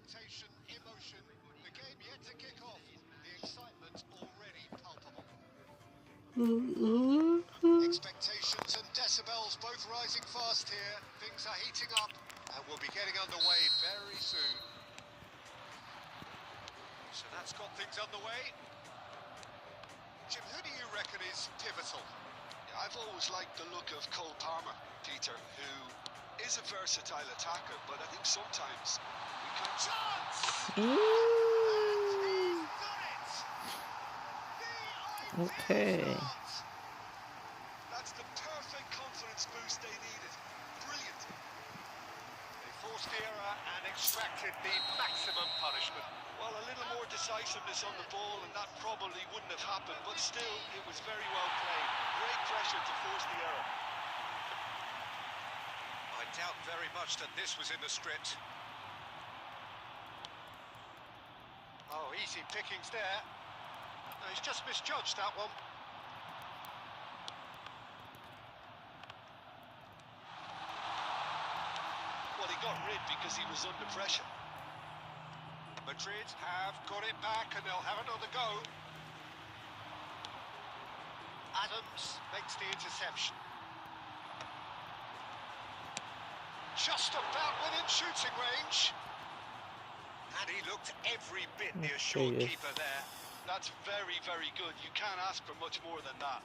expectation, emotion. The game yet to kick off. The excitement already palpable. Expectations and decibels both rising fast here. Things are heating up and we'll be getting underway very soon. So that's got things underway. Jim, who do you reckon is pivotal? I've always liked the look of Cole Palmer, Peter, who is a versatile attacker, but I think sometimes we can... Chance! Okay. That's the perfect confidence boost they needed. Brilliant. They forced the error and extracted the maximum punishment. Well, a little more decisiveness on the ball and that probably wouldn't have happened, but still, it was very well played. Great pressure to force the error. I doubt very much that this was in the script. Oh, easy pickings there. No, he's just misjudged that one. Well, he got rid because he was under pressure. Madrid have got it back and they'll have another go. Adams makes the interception. Just about within shooting range. And he looked every bit the assured keeper there. That's very, very good. You can't ask for much more than that.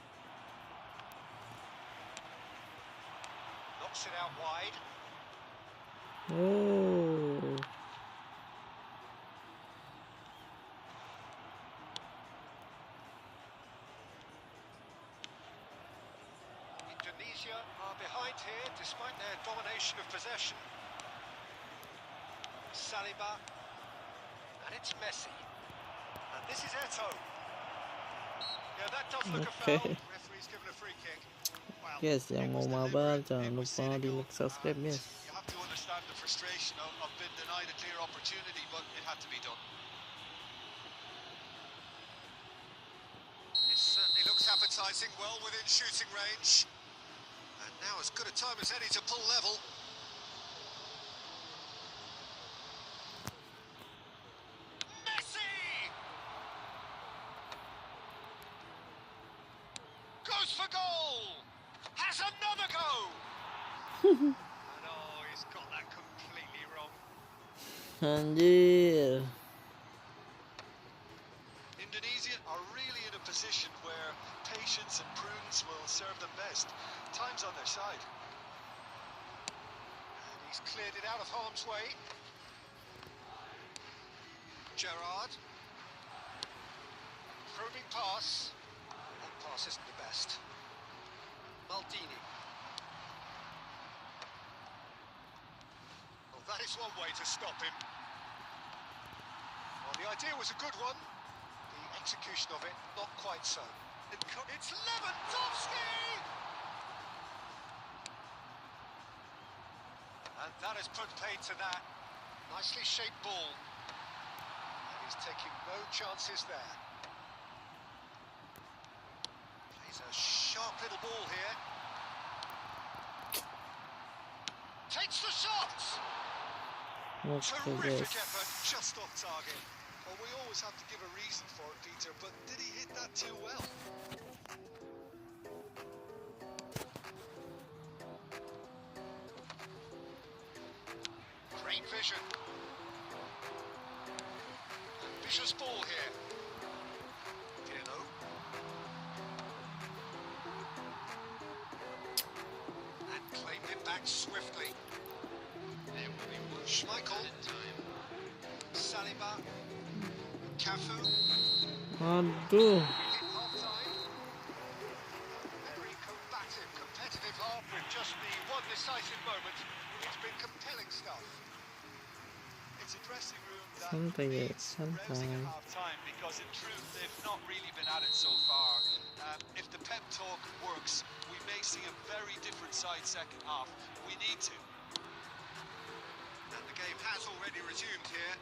Knocks it out wide. Oh. Indonesia are behind here despite their domination of possession. Saliba. And it's Messi. And this is Eto. Yeah, that does look a foul. Referee's given a free kick. Well, Guys, yang mau mabar jangan lupa di like, subscribe, guys. You have to understand the frustration of being denied a clear opportunity, but it had to be done. This certainly looks appetising, well within shooting range. And now as good a time as any to pull level. Messi! Goes for goal! Has another go! And oh, he's got that completely wrong. Anjir. Indonesia are really in a position where patience and prudence will serve them best. Time's on their side. And he's cleared it out of harm's way. Gerrard. Probing pass. That pass isn't the best. Maldini. Well, that is one way to stop him. Well, the idea was a good one. The execution of it, not quite so. It's Lewandowski! And that has put paid to that. Nicely shaped ball. And he's taking no chances there. Plays a sharp little ball here. Takes the shot! Okay, Terrific guys. effort, just off target. Well, we always have to give a reason for it, Peter, but did he hit that too well? Great vision. Vicious ball here. Dino. And claimed it back swiftly. There will be one Schmeichel. Saliba. Cafu. Aduh. Half-time. Very combative, competitive half with just the one decisive moment. It's been compelling stuff. It's a dressing room that Santai, needs rousing at santai. half-time because in truth they've not really been at it so far. If the pep talk works, we may see a very different side second half. We need to. And the game has already resumed here.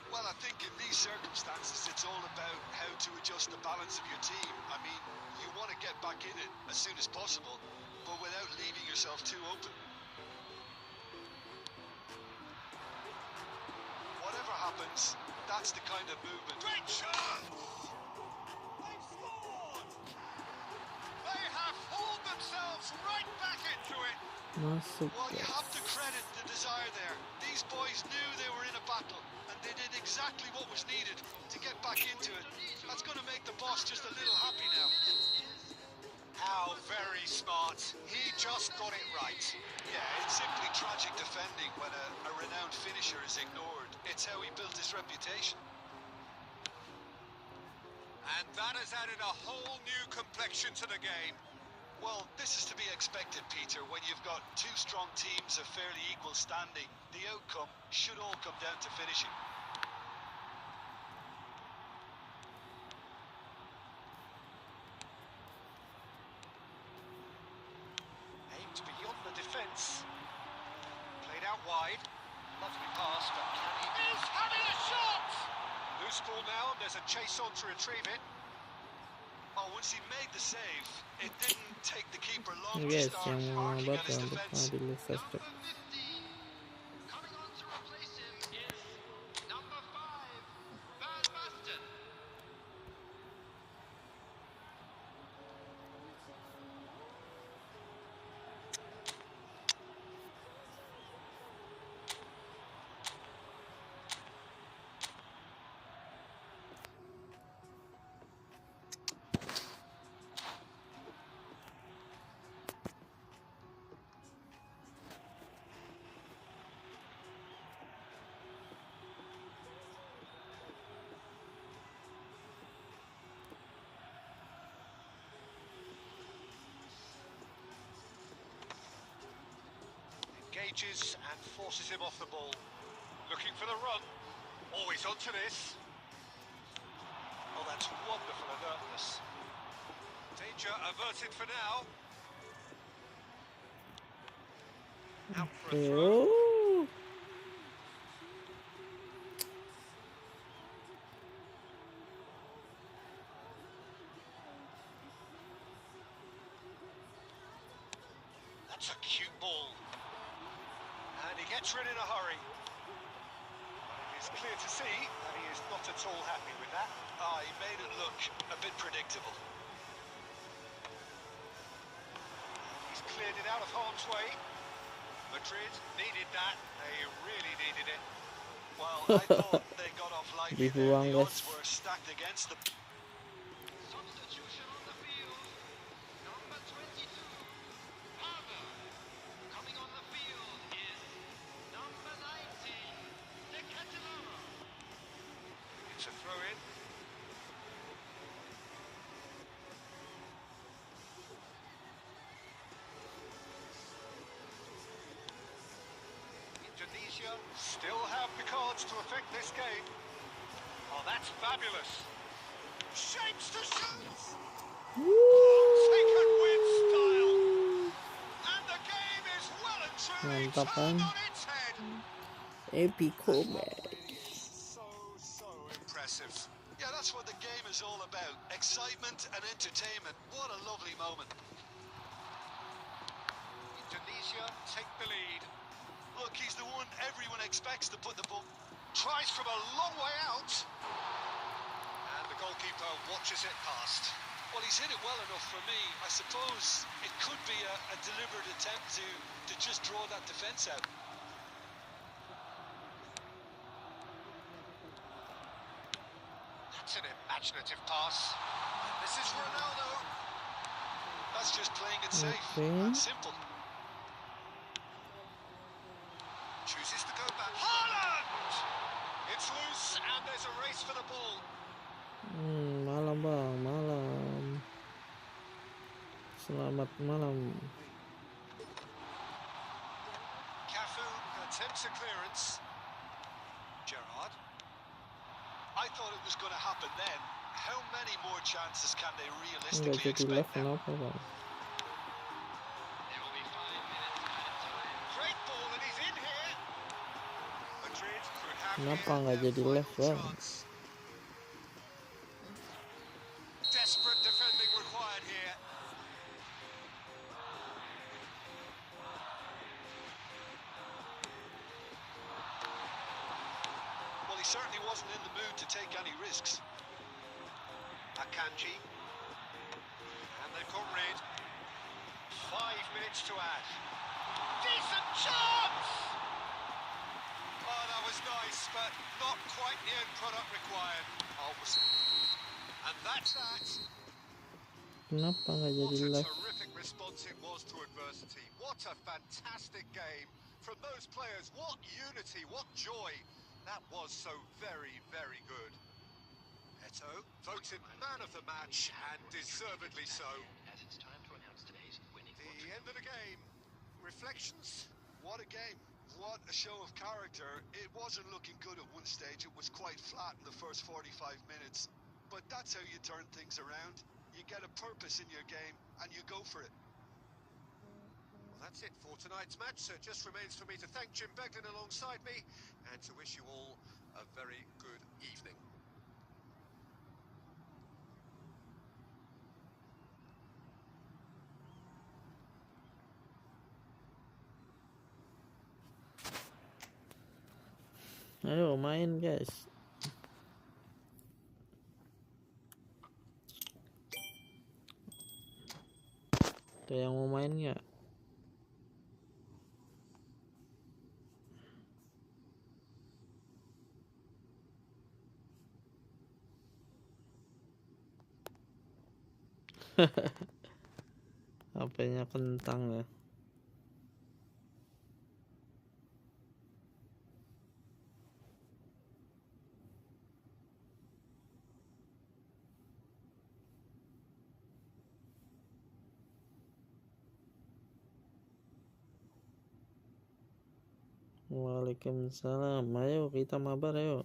Well, I think in these circumstances, it's all about how to adjust the balance of your team. I mean, you want to get back in it as soon as possible, but without leaving yourself too open. happens, that's the kind of movement. Great shot! They've scored! They have hauled themselves right back into it. Masuk Well, you have to guys. credit the desire there. These boys knew they were in a battle, and they did exactly what was needed to get back into it. That's going to make the boss just a little happy now. How very smart. He just got it right. Yeah, it's simply tragic defending when a renowned finisher is ignored. It's how he built his reputation. And that has added a whole new complexion to the game. Well, this is to be expected, Peter. When you've got two strong teams of fairly equal standing, the outcome should all come down to finishing. Aimed beyond the defence. Played out wide. Lovely pass, but can he... Is having a shot! Loose ball now, and there's a chase on to retrieve it. Oh, once he made the save, it didn't take the keeper long to Guys, start yang barking at baca his lupa defence. di like, subscribe. Coming on to replace him is number 5, Van Basten. Engages and forces him off the ball. Looking for the run. Always onto this. Oh, that's wonderful alertness. Danger averted for now. Out for a throw. Oh, That's a cute ball. And he gets rid in a hurry. But it is clear to see that he is not at all happy with that. Ah, he made it look a bit predictable. He's cleared it out of harm's way. Madrid needed that. They really needed it. Well, I thought they got off lightly there. Dibuang, The odds guys. were stacked against them. Substitution on the field. Number 22, Haver. Coming on the field is number 19, De Catalano. It's a throw in. Indonesia still have the cards to affect this game. Oh, that's fabulous. Shapes to shoot. Taken with style. And the game is well and truly Mantap, turned kan? on its head. epico match. So impressive. Yeah, that's what the game is all about. Excitement and entertainment. What a lovely moment. Indonesia take the lead. Look, he's the one everyone expects to put the ball. Tries from a long way out. And the goalkeeper watches it past. Well, he's hit it well enough for me. I suppose it could be a deliberate attempt to just draw that defence out. That's an imaginative pass. And this is Ronaldo. That's just playing it safe Okay. and simple. Chooses to go back. Haaland! It's loose and there's a race for the ball. Malam bang, malam. Selamat malam. Cafu attempts a clearance. Gerrard. I thought it was going to happen then. How many more chances can they Enggak realistically jadi live expect now? kenapa bang? There will be 5 minutes added time. Great ball and he's in here. Madrid could have Kenapa here nggak their jadi final live bang? chance. Desperate defending required here. Well, he certainly wasn't in the mood to take any risks. Akanji. And they've got rid. 5 minutes to add. Decent chance! Oh, that was nice, but not quite the end product required. And that's that. Kenapa nggak What jadi a live? terrific response it was to adversity. What a fantastic game from those players. What unity, what joy. That was so very, very good. Eto voted man of the match, and deservedly so. As it's time to announce today's winning The end of the game. Reflections? What a game. What a show of character. It wasn't looking good at one stage. It was quite flat in the first 45 minutes. But that's how you turn things around. You get a purpose in your game, and you go for it. Well, that's it for tonight's match. So it just remains for me to thank Jim Beglin alongside me and to wish you all a very good evening. Ayo main guys. Ada yang mau main nggak? HP-nya kentang ya. Waalaikumsalam. Ayo kita mabar ayo.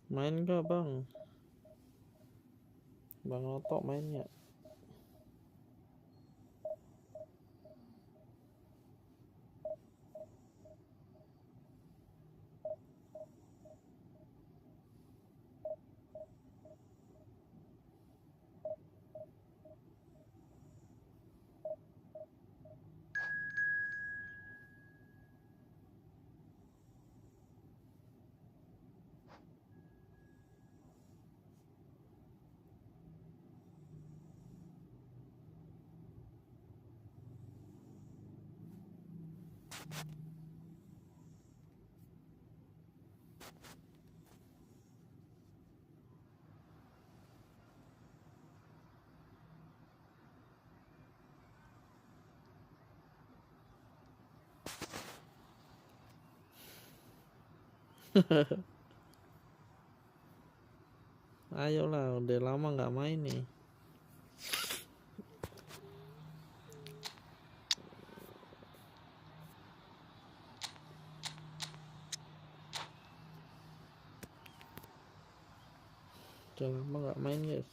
Main gak bang? Bang Otok main gak? Ayolah, udah lama nggak main nih. Udah lama nggak main guys.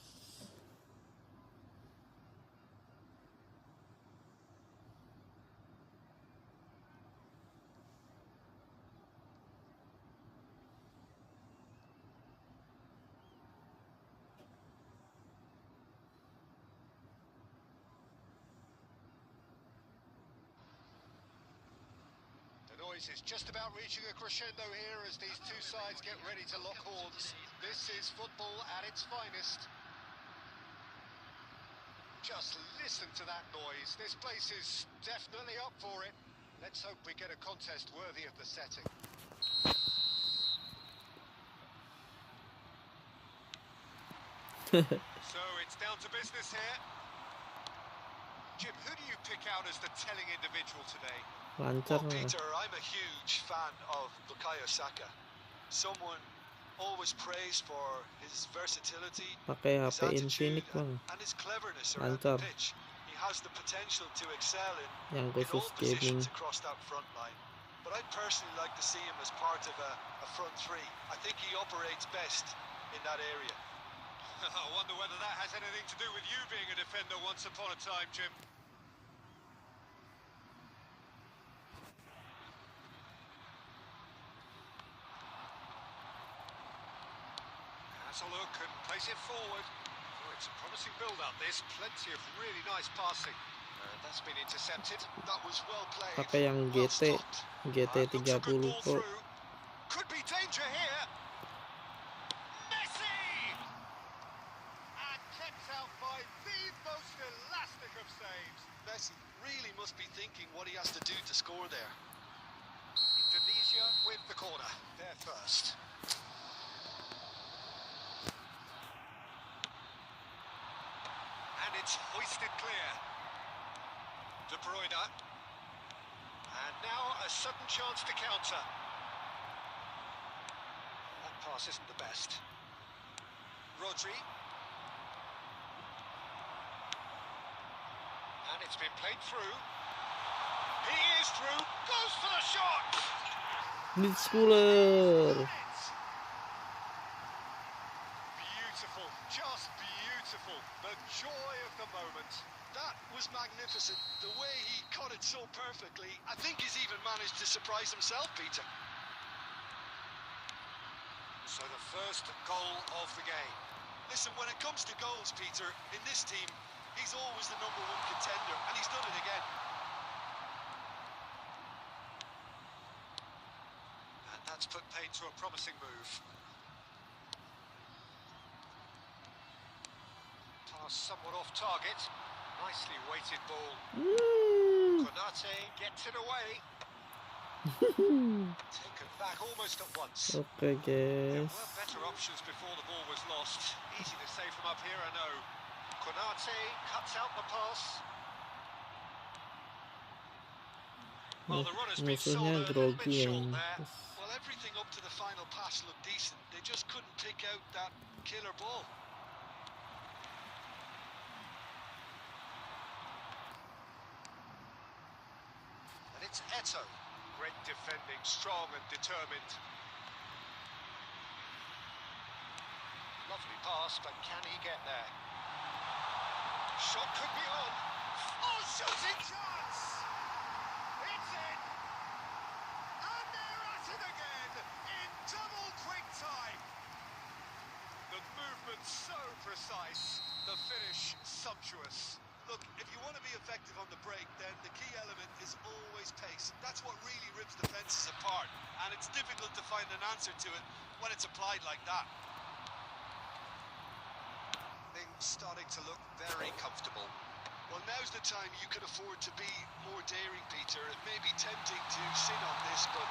The noise is just about reaching a crescendo here as these two sides get ready to lock horns. This is football at its finest. Just listen to that noise. This place is definitely up for it. Let's hope we get a contest worthy of the setting. So it's down to business here. Jim, who do you pick out as the telling individual today? Lancar Well, lah. Peter, I'm a huge fan of Bukayo Saka. Someone always praised for his versatility, Pakai his HP attitude, Infinix bang, and his cleverness around the lancar. pitch. He has the potential to excel Yang in all khusus gaming. positions across that front line. But I'd personally like to see him as part of a front three. I think he operates best in that area. I wonder whether that has anything to do with you being a defender once upon a time, Jim. Has a look and plays it forward. Oh, it's a promising build-up, this. Plenty of really nice passing. That's been intercepted. That was well played. Pakai yang Well GT stopped. GT Looks a good 30 ball Pro. through. Could be danger here. Messi! And kept out by the most elastic of saves. Messi really must be thinking what he has to do to score there. Indonesia with the corner. There first. And it's hoisted clear. De Bruyne. And now a sudden chance to counter. That pass isn't the best. Rodri. And it's been played through. He is through. Goes for the shot. Mid schooler. Beautiful. Just beautiful. The joy of the moment. That was magnificent. The way he caught it so perfectly. I think he's even managed to surprise himself, Peter. So the first goal of the game. Listen, when it comes to goals, Peter, in this team, he's always the #1 contender, and he's done it again. And that's put paid to a promising move. Pass somewhat off target. Nicely weighted ball. Konate gets it away. Taken back almost at once. Oke There guys. were better options before the ball was lost. Easy to say from up here, I know. Konate cuts out the pass. Well, the runner's been sold Musuhnya a little bit grogi ya short ini. there. Well, everything up to the final pass looked decent. They just couldn't pick out that killer ball. And it's Eto. Great defending, strong and determined. Lovely pass, but can he get there? Shot could be on. Oh, shooting chance! It's in! And they're at it again in double quick time. The movement so precise, the finish sumptuous. Look, if you want to be effective on the break, then the key element is always pace. That's what really rips defences apart, and it's difficult to find an answer to it when it's applied like that. Things starting to look very comfortable. Well, now's the time you can afford to be more daring, Peter. It may be tempting to sin on this, but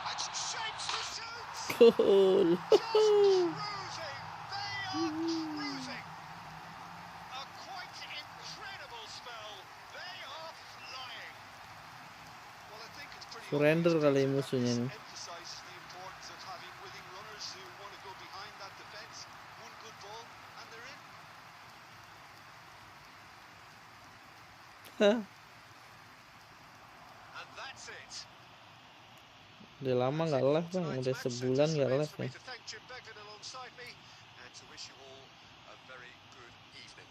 And shapes to shoot! Goal. Just cruising! They are cruising! A quite incredible spell. They are flying. well, I think it's pretty Surrender obvious, kali Peter, that musuhnya this nih. emphasises the importance of having willing runners who want to go behind that defence. One good ball, and they're in. Hah, And that's it. udah lama nggak live bang, udah sebulan nggak live ya. To thank Jim Beglin alongside me and to wish you all a very good evening.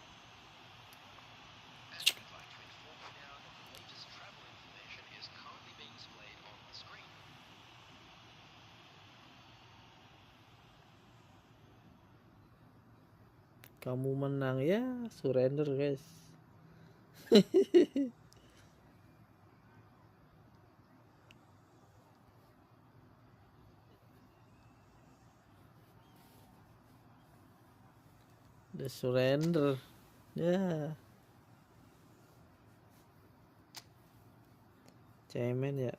And we'd like to inform you now that the latest travel information is currently being displayed on the screen. Kamu menang ya, surrender guys. Udah surrender ya. Cemen ya.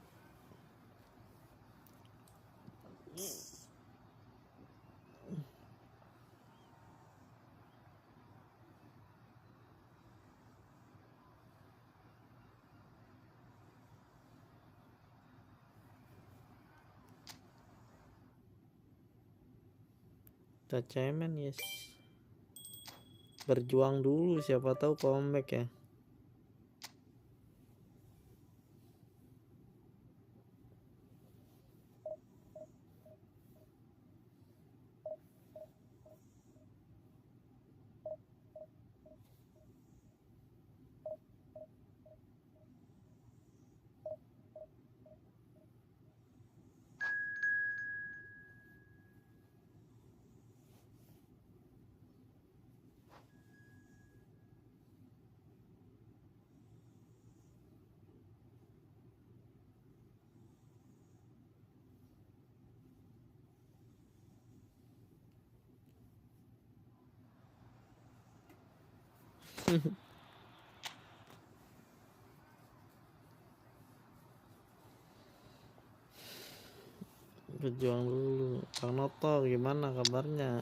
Kita cemen, yes. Berjuang dulu, siapa tahu comeback ya. Berjuang dulu. Kang Noto gimana kabarnya?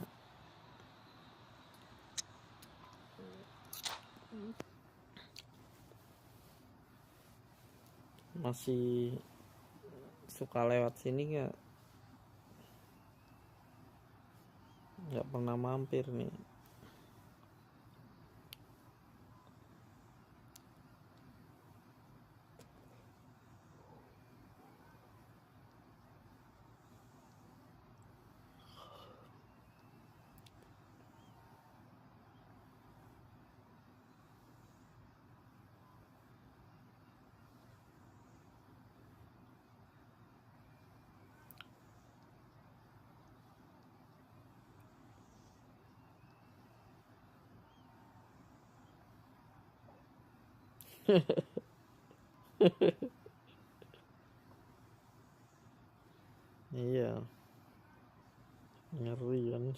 Masih suka lewat sini nggak pernah mampir nih. Iya, ngeri kan.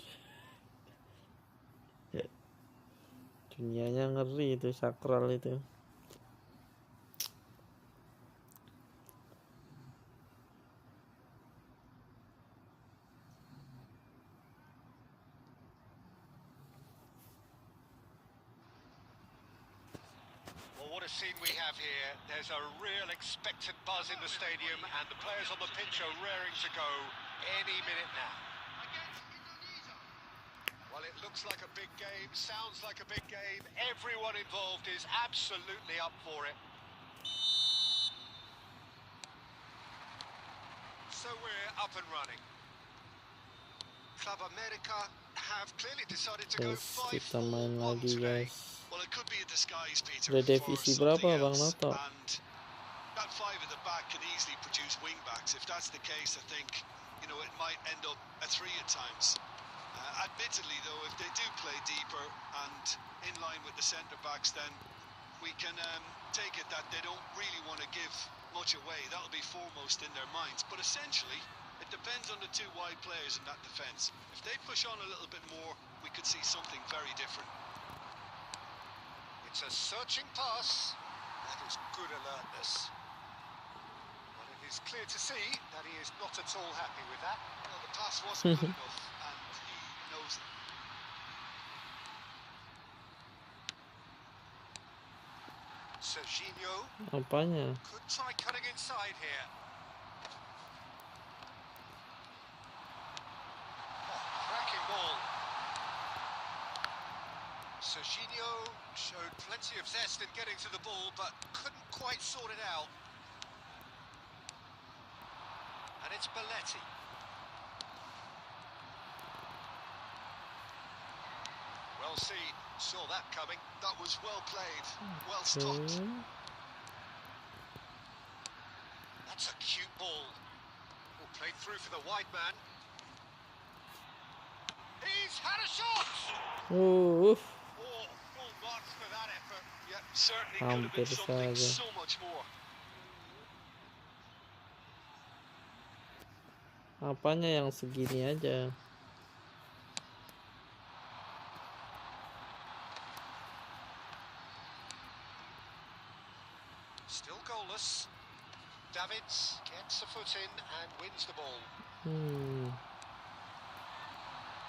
Dunianya ngeri itu, sakral itu. Well, what a scene we have here. There's a real expectant buzz in the stadium, and the players on the pitch are raring to go any minute now. Well, it looks like a big game, sounds like a big game. Everyone involved is absolutely up for it. So we're up and running. Club America have clearly decided to go Guys, kita main 5-4-1 lagi today. guys. Well, it could be a disguise, Peter, Udah for divisi something berapa Bang else. Noto? And that five at the back can easily produce wing backs. If that's the case, I think, you know, it might end up a three at times. Admittedly, though, if they do play deeper and in line with the centre backs, then we can take it that they don't really want to give much away. That'll be foremost in their minds. But essentially, it depends on the two wide players in that defence. If they push on a little bit more, we could see something very different. It's a searching pass. That is good alertness. But it is clear to see that he is not at all happy with that. Well, the pass wasn't good enough, and he knows it. Serginho Apanya? could try cutting inside here. Oh, cracking ball. Serginho showed plenty of zest in getting to the ball, but couldn't quite sort it out. And it's Belletti. Well seen, saw that coming. That was well played, well stopped. That's a cute ball. Well, played through for the wide man. He's had a shot! Uff. Oh, full marks for that effort. Yeah, certainly could have been Hampir something saja. so much more. Apanya yang segini aja? Still goalless. Davids gets a foot in and wins the ball.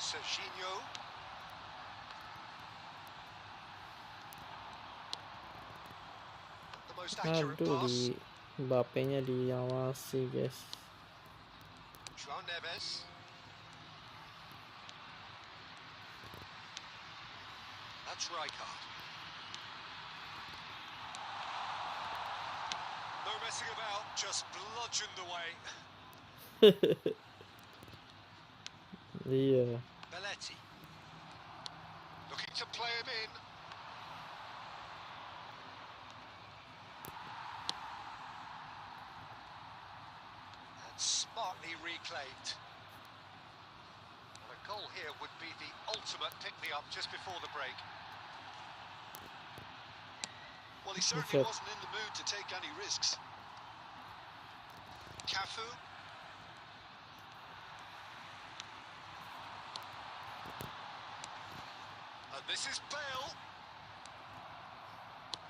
Serginho. The most accurate Aduh, pass. di Mbappe-nya diawasi guys. João Neves. That's Rijkaard. No messing about, just bludgeoned away. Iya. Belletti. Looking to play him in. And smartly reclaimed. Well, a goal here would be the ultimate pick-me-up just before the break. Well, he certainly wasn't in the mood to take any risks. Cafu. And this is Bale.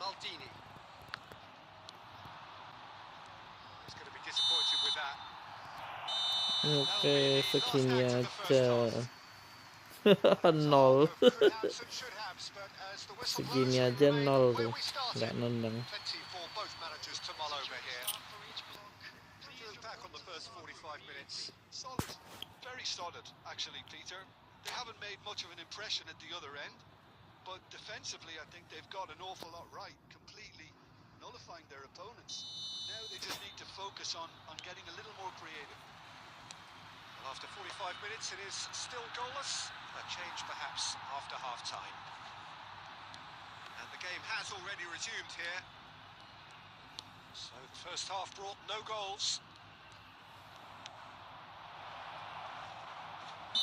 Maldini. He's going to be disappointed with that. Oke, segini Last act of the first aja. half. Nol. Perhaps and should have, but as the whistle blows, Segini we aja remain nol where tuh. we started. Nggak nendang. Plenty for both managers to mull over here. If you look back on the first 45 minutes, Solid. Very solid, actually, Peter. They haven't made much of an impression at the other end, but defensively, I think they've got an awful lot right, completely nullifying their opponents. Now they just need to focus on getting a little more creative. well, after 45 minutes, it is still goalless. A change perhaps after half-time. And the game has already resumed here. So the first half brought no goals.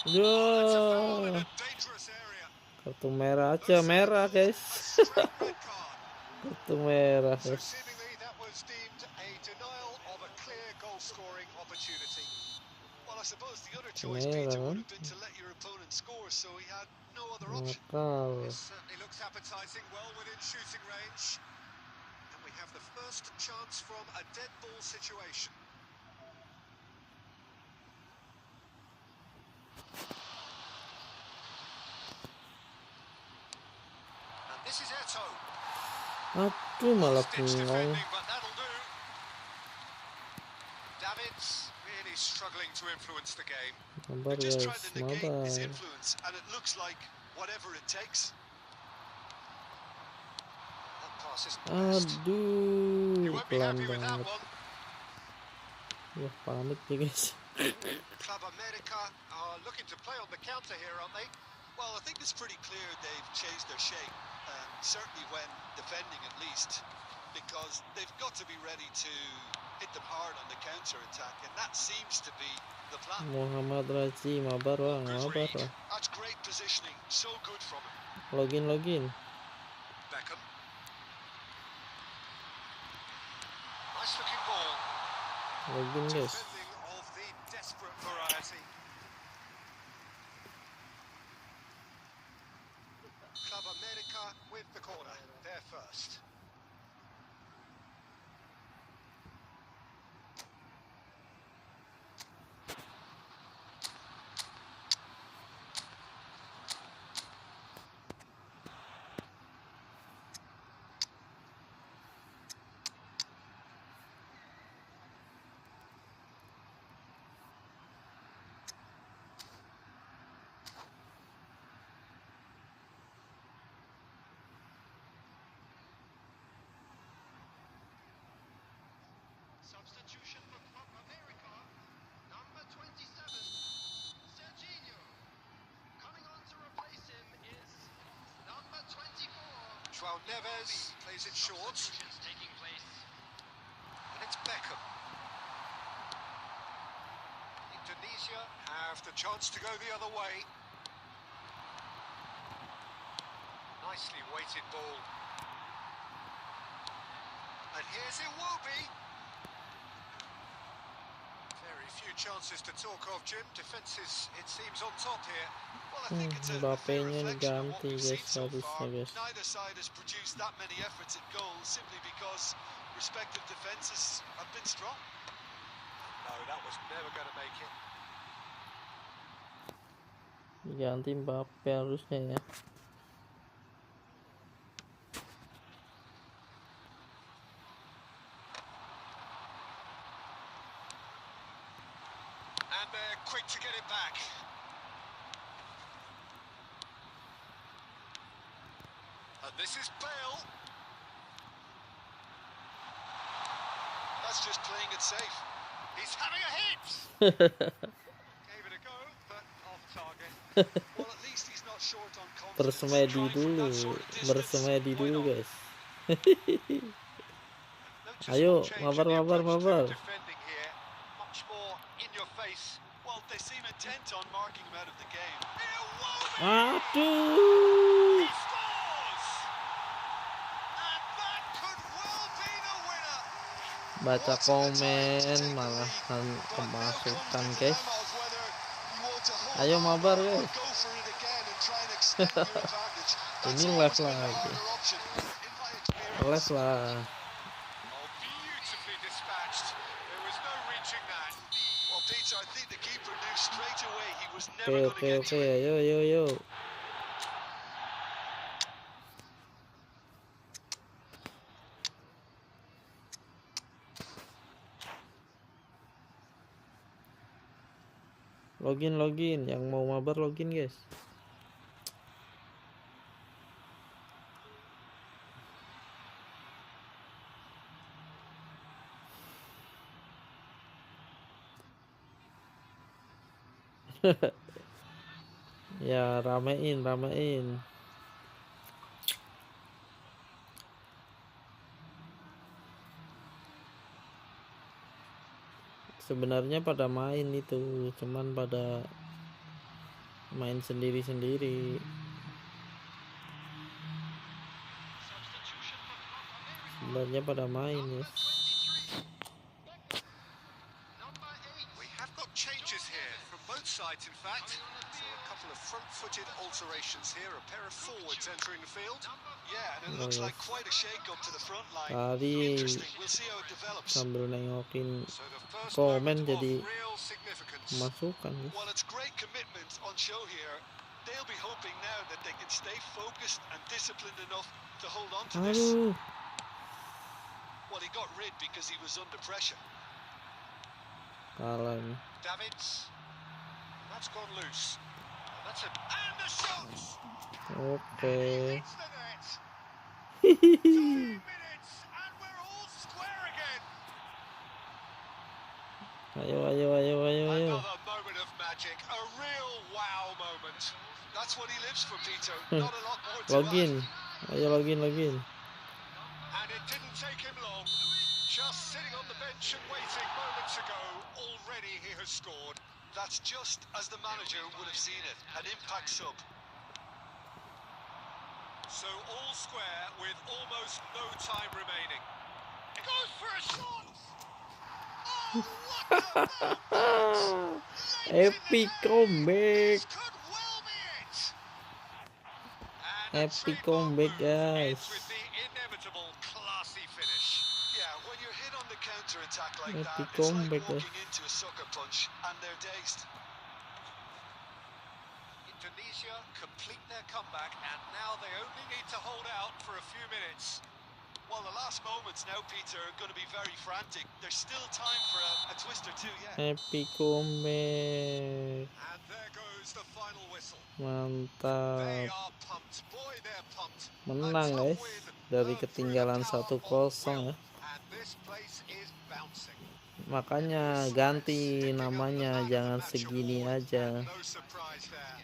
That's a foul in Ya, a dangerous area. kartu merah aja, merah guys. A straight red card. Kartu merah So guys. seemingly that was deemed a denial of a clear goal-scoring opportunity. Well, I suppose the other choice, Merah Peter, kan? would have been to let your opponent score, so he had no other option. Nakal. This certainly looks appetising, well within shooting range. And we have the first chance from a dead ball situation. And this is Eto. Aduh, malah Stitch bengong. defending, but that'll do. Davids really struggling to influence the game. Mabar They're just guys, trying to negate his mabar. influence, and it looks like whatever it takes. That pass isn't the best. You Aduh, won't be pelan happy with that banget. one. Wah, pamit nih guys. Club America are looking to play on the counter here, aren't they? Well, I think it's pretty clear they've changed their shape, certainly when defending at least, because they've got to be ready to hit them hard on the counter-attack, and that seems to be the plan. Muhammad Raji, mabar lah, Good mabar read. lah. That's great positioning, so good from him. Login. Beckham. Nice looking ball. Login guys. Defending of the desperate variety. Club America with the corner. They're first. Substitution for Club America, number 27, Serginho. Coming on to replace him is number 24. João Neves plays it short. Substitutions taking place. And it's Beckham. Indonesia have the chance to go the other way. Nicely weighted ball. And here's Iwobi. Very few chances to talk of, Jim. Defences, it seems, on top here. Well, I think it's a fair Mbappe-nya reflection of what diganti we've seen guys, so harusnya far. guys. Neither side has produced that many efforts at goal simply because respective defences have been strong. No, that was never going to make it. Diganti Mbappe harusnya ya. And they're quick to get it back. And this is Bale. That's just playing it safe. He's having a hit. Gave it a go, but off target. Well, at least he's not short on confidence. Bersemedi Trying from dulu, that sort of distance. bersemedi Why dulu not? guys. Noticeable Ayo, change in mabar, the mabar, approach to mabar. defending here. Much more in your face. Well, they seem intent on marking him out of the game. Aduh. He scores! And that could well be the winner. Baca What's in the time to komen take the malahan lead? But now kemasukan comes the guys. dilemma of whether you want to hold Ayo on mabar or guys. go for it again and try and extend your advantage. That's Ini always live been the lagi. harder option, in my experience. Les lah. Oh, beautifully dispatched. There was no reaching that. Well, Peter, I think the keeper knew straight away he was Oke, never going oke, to get oke. to it. Yo, yo, yo. Login, login. Yang mau mabar login guys. Ya, ramein, ramein. Sebenarnya pada main itu, cuman pada main sendiri-sendiri. Sebenarnya pada main ya. We have got changes here from both sides, in fact. So a couple of front-footed alterations here. A pair of forwards entering the field. Yeah, and it looks like quite a shake-up to the front line. Tadi Interesting. We'll see how it develops. sambil nengokin So the first komen moment jadi of real significance. masukan guys. Well, it's great commitment on show here. They'll be hoping now that they can stay focused and disciplined enough to hold on to this. Aduh. Well, he got rid because he was under pressure. Kalah ini. Davids. That's gone loose. That's a... And the shots! Oke. Hits the net. 3 minutes and we're all square again. Ayo, ayo, ayo, ayo, ayo. Another moment of magic. A real wow moment. That's what he lives for, Peter. Not a lot more to Login. add. Ayo login, login. And it didn't take him long. Just sitting on the bench and waiting moments ago, already he has scored. That's just as the manager would have seen it. An impact sub. So all square with almost no time remaining. It goes for a shot! Oh, what a Epic comeback. This could well be it! And a Epic trademark comeback, move guys. ends with the inevitable classy finish. Yeah, when you're hit on the counter-attack like Epic that, it's like comeback, walking into a sucker punch and they're dazed. Indonesia complete their comeback and now they only need to hold out for a few minutes. Well, the last moments now, Peter, are going to be very frantic. There's still time for a twist or two, yeah. Epic comeback. And there goes the final whistle. They Mantap. are pumped. Boy, they're pumped. Menang guys. Dari ketinggalan 1-0 ya. And this place is bouncing. Makanya ganti namanya, jangan segini aja. No surprise there.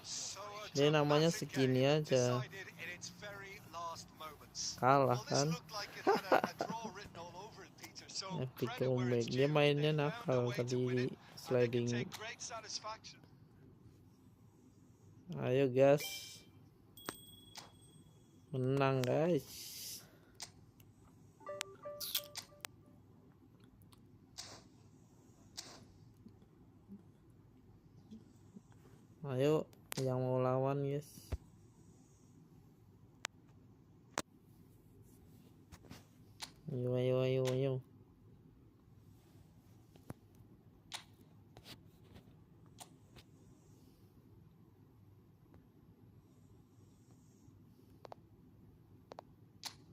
So a Dia namanya dramatic segini game aja. decided in its very last moments. Kalah Well, this kan. looked like it had a draw written all over it, Peter. So Epic credit where comeback. it's Dia due. mainnya They found a nakal way to win tadi it, and they can sliding. take great satisfaction. Ayo gas. Menang guys. Ayo yang mau lawan guys. Ayo, ayo, ayo, ayo.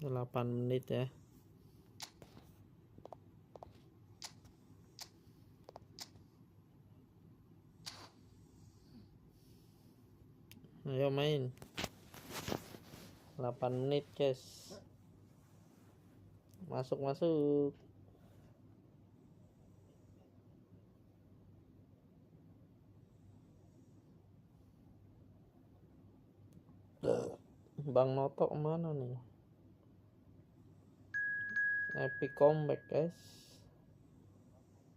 Delapan menit ya. Ayo main. 8 menit guys. Masuk. Bang Noto mana nih? Epic comeback guys.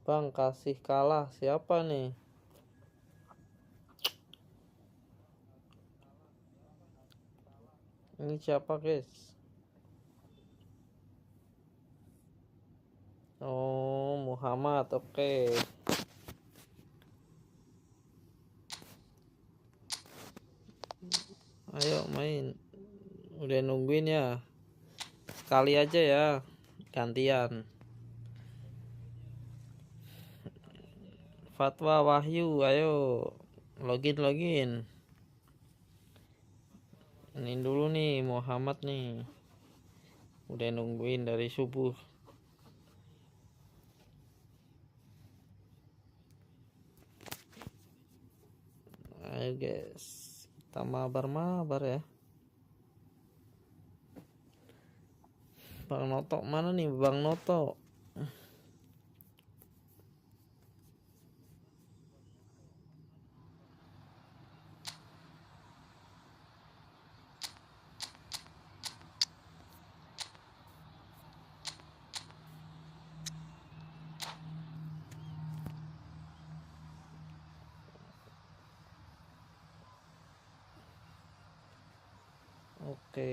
Bang kasih kalah siapa nih? Ini siapa guys? Oh, Muhammad, oke. Ayo main. Udah nungguin ya. Sekali aja ya. Gantian. Fatwa Wahyu, ayo. Login. Ini dulu nih Muhammad nih. Udah nungguin dari subuh. Ayo guys, kita mabar ya. Bang Noto mana nih Bang Noto? Oke.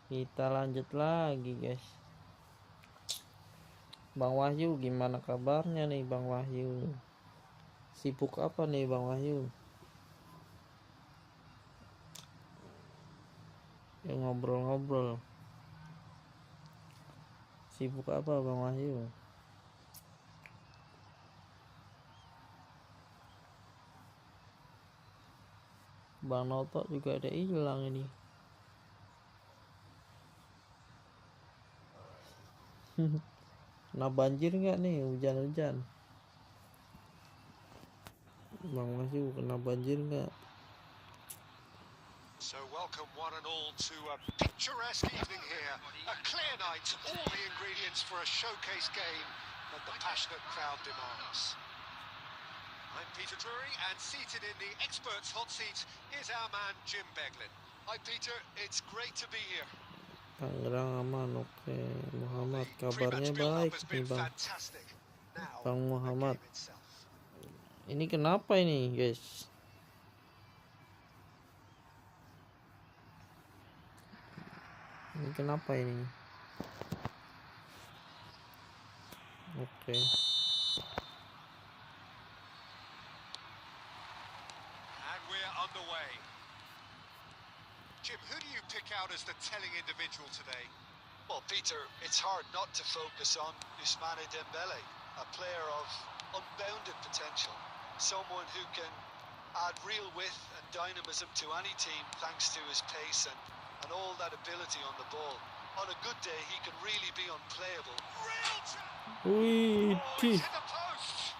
Kita lanjut lagi guys. Bang Wahyu gimana kabarnya nih Bang Wahyu? Sibuk apa nih Bang Wahyu? Ya ngobrol. Sibuk apa Bang Wahyu? Bang Noto juga ada hilang ini. Kena banjir nggak nih hujan-hujan? Bang Wahyu kena banjir nggak? So welcome one and all to a picturesque evening here. A clear night, all the ingredients for a showcase game that the passionate crowd demands. I'm Peter Drury, and seated in the experts' hot seat is our man Jim Beglin. Hi Peter, it's great to be here. Tangerang aman, oke. Muhammad kabarnya baik nih Bang. Bang Muhammad. Ini kenapa ini guys? Ini kenapa ini? Oke. And we're underway. Jim, who do you pick out as the telling individual today? Well, Peter, it's hard not to focus on Ousmane Dembele, a player of unbounded potential, someone who can add real width and dynamism to any team thanks to his pace and all that ability on the ball. On a good day, he can really be unplayable. Wih, Hit the post.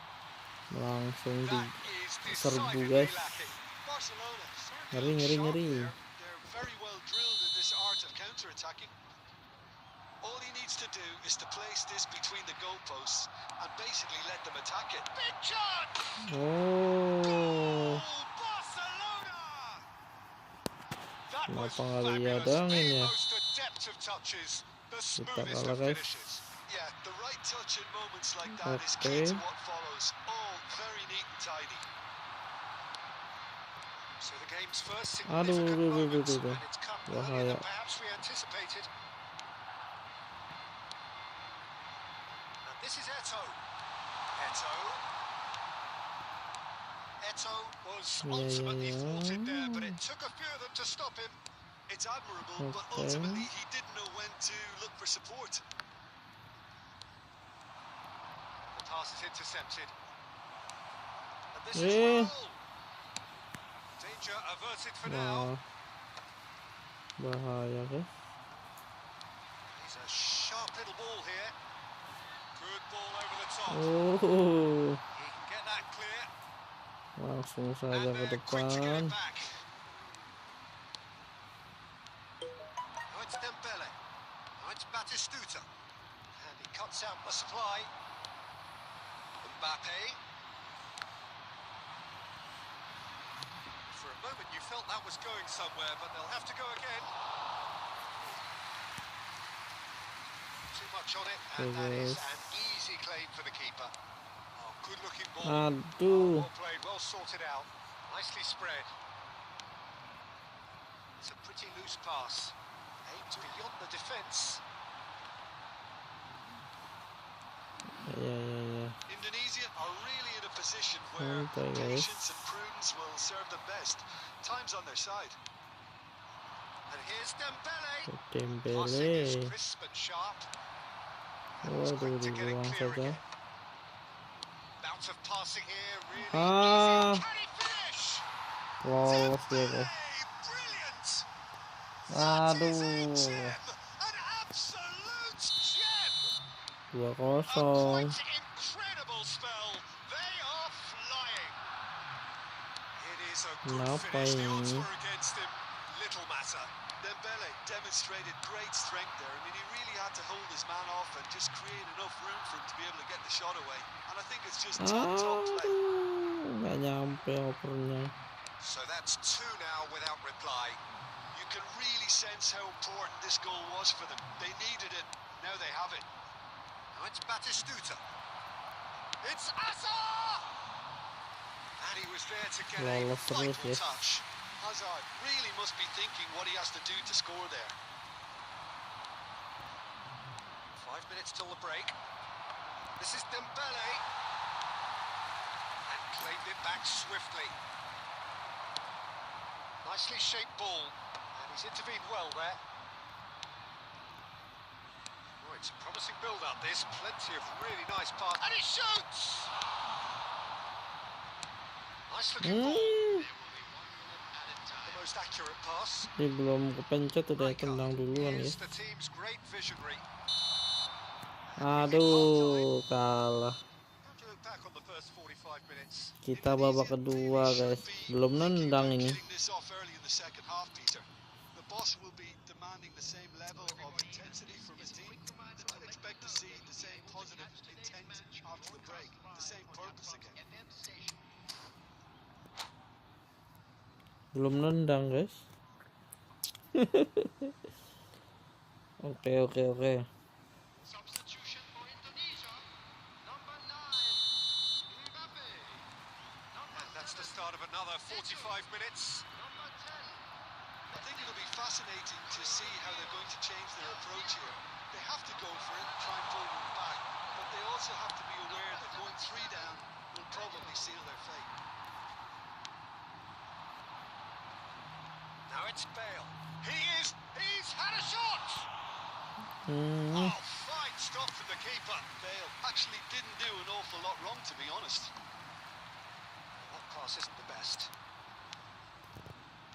langsung That is diserbu decidedly guys. lacking. Barcelona Ngeri. They're very well drilled in this art of counter-attacking. All he needs to do is to place this between the goalposts and basically let them attack it. Big chance. Oh, Barcelona. That was kenapa nggak fabulous. diadangin The ya? most adept of touches, the Kita smoothest kalah of guys. finishes. Yeah, the right touch in moments like that is Oke. key to what follows. All very neat and tidy. So the game's first Aduh, significant moment, aduh. and it's come Bahaya. earlier than perhaps we anticipated. And this is Eto'o. Eto'o was ultimately thwarted there, but it took a few of them to stop him. It's admirable, but Okay. ultimately he didn't know when to look for support. The pass is intercepted. And this is Eh. Raul. Danger averted for now. Wah, bahaya guys. He's a sharp little ball here. Good ball over the top. Oh, He can get that clear. langsung And saja ke they're quick to get depan. it back. reply. Mbappe. For a moment you felt that was going somewhere, but they'll have to go again. Too much on it, and that is an easy claim for the keeper. Oh, good looking ball. Aduh. Well played, well sorted out. Nicely spread. It's a pretty loose pass. Aimed beyond the defence. Ya. Indonesia are really in a position where Santai, guys. patience and prudence will serve them best. Time's on their side. And here's Dembele. Dembele. Passing is crisp and sharp. And was quick to get it dibuang clear saja. again. Bout of passing here, really Ah. easy. Can he finish? Lolos dia, Dembele, guys. brilliant. That is a Aduh. gem, an absolute gem. A 2-0. quite incredible spell. They are flying. It is a good Kenapa finish. The odds ini? were against him. Little matter. Dembele demonstrated great strength there. I mean, he really had to hold his man off and just create enough room for him to be able to get the shot away. And I think it's just top play. Aduh, nggak nyampe opernya. So that's 2 now without reply. You can really sense how important this goal was for them. They needed it. Now they have it. Now it's Batistuta. It's Hazard! And he was there to get a Lolos terus, vital guys. touch. Hazard really must be thinking what he has to do to score there. 5 minutes till the break. This is Dembele. And claimed it back swiftly. Nicely shaped ball. And he's intervened well there. Oh, it's a promising build-up, this. Plenty of really nice pass. And he shoots! Nice looking ball. The most accurate pass. Ini belum kepencet udah tendang duluan, Here's guys. the team's great visionary. Aduh, kalah. How do you look back on the first 45 minutes? Kita babak kedua, guys. Belum nendang ini. Getting this off early in the second half, Peter. The boss will be demanding the same level of intensity from his team. So I'd expect to see the same positive intent after the break, the same purpose again. Belum nendang, guys. Oke. Substitution for Indonesia. Number 9, Mbappe. And that's the start of another 45 minutes. Number 10. I think it'll be fascinating to see how they're going to change their approach here. They have to go for it and try and pull one back, but they also have to be aware that going 3 down will probably seal their fate. Now it's Bale. He's had a shot! Hmm. Oh, fine stop from the keeper. Bale actually didn't do an awful lot wrong, to be honest. That pass isn't the best.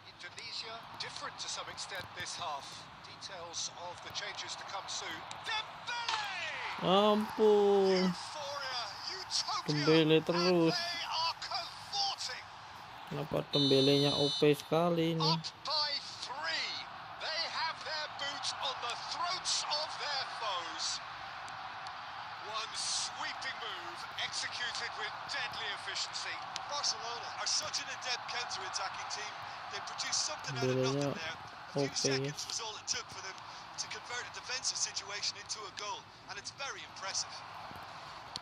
Indonesia, different to some extent this half. Details of the changes to come soon. Dembele! Ampun. Euphoria, utopia, Dembele terus. and they are cavorting. Kenapa Dembelenya OP sekali ini? Up by 3. They have their boots on the throats of their foes. One sweeping move executed with deadly efficiency. Barcelona are such an adept counter-attacking team. They produced something out of Dembelenya nothing there. A few OP. seconds was all it took for them to convert a defensive situation into a goal, and it's very impressive.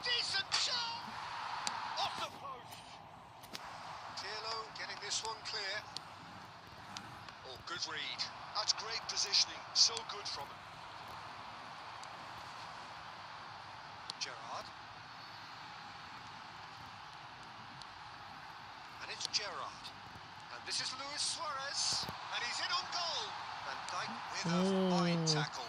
Decent shot! Off the post. Pirlo getting this one clear. Oh, good read. That's great positioning, so good from him. Gerrard. And it's Gerrard. And this is Luis Suarez. And he's in on goal. Van Dijk with a fine tackle.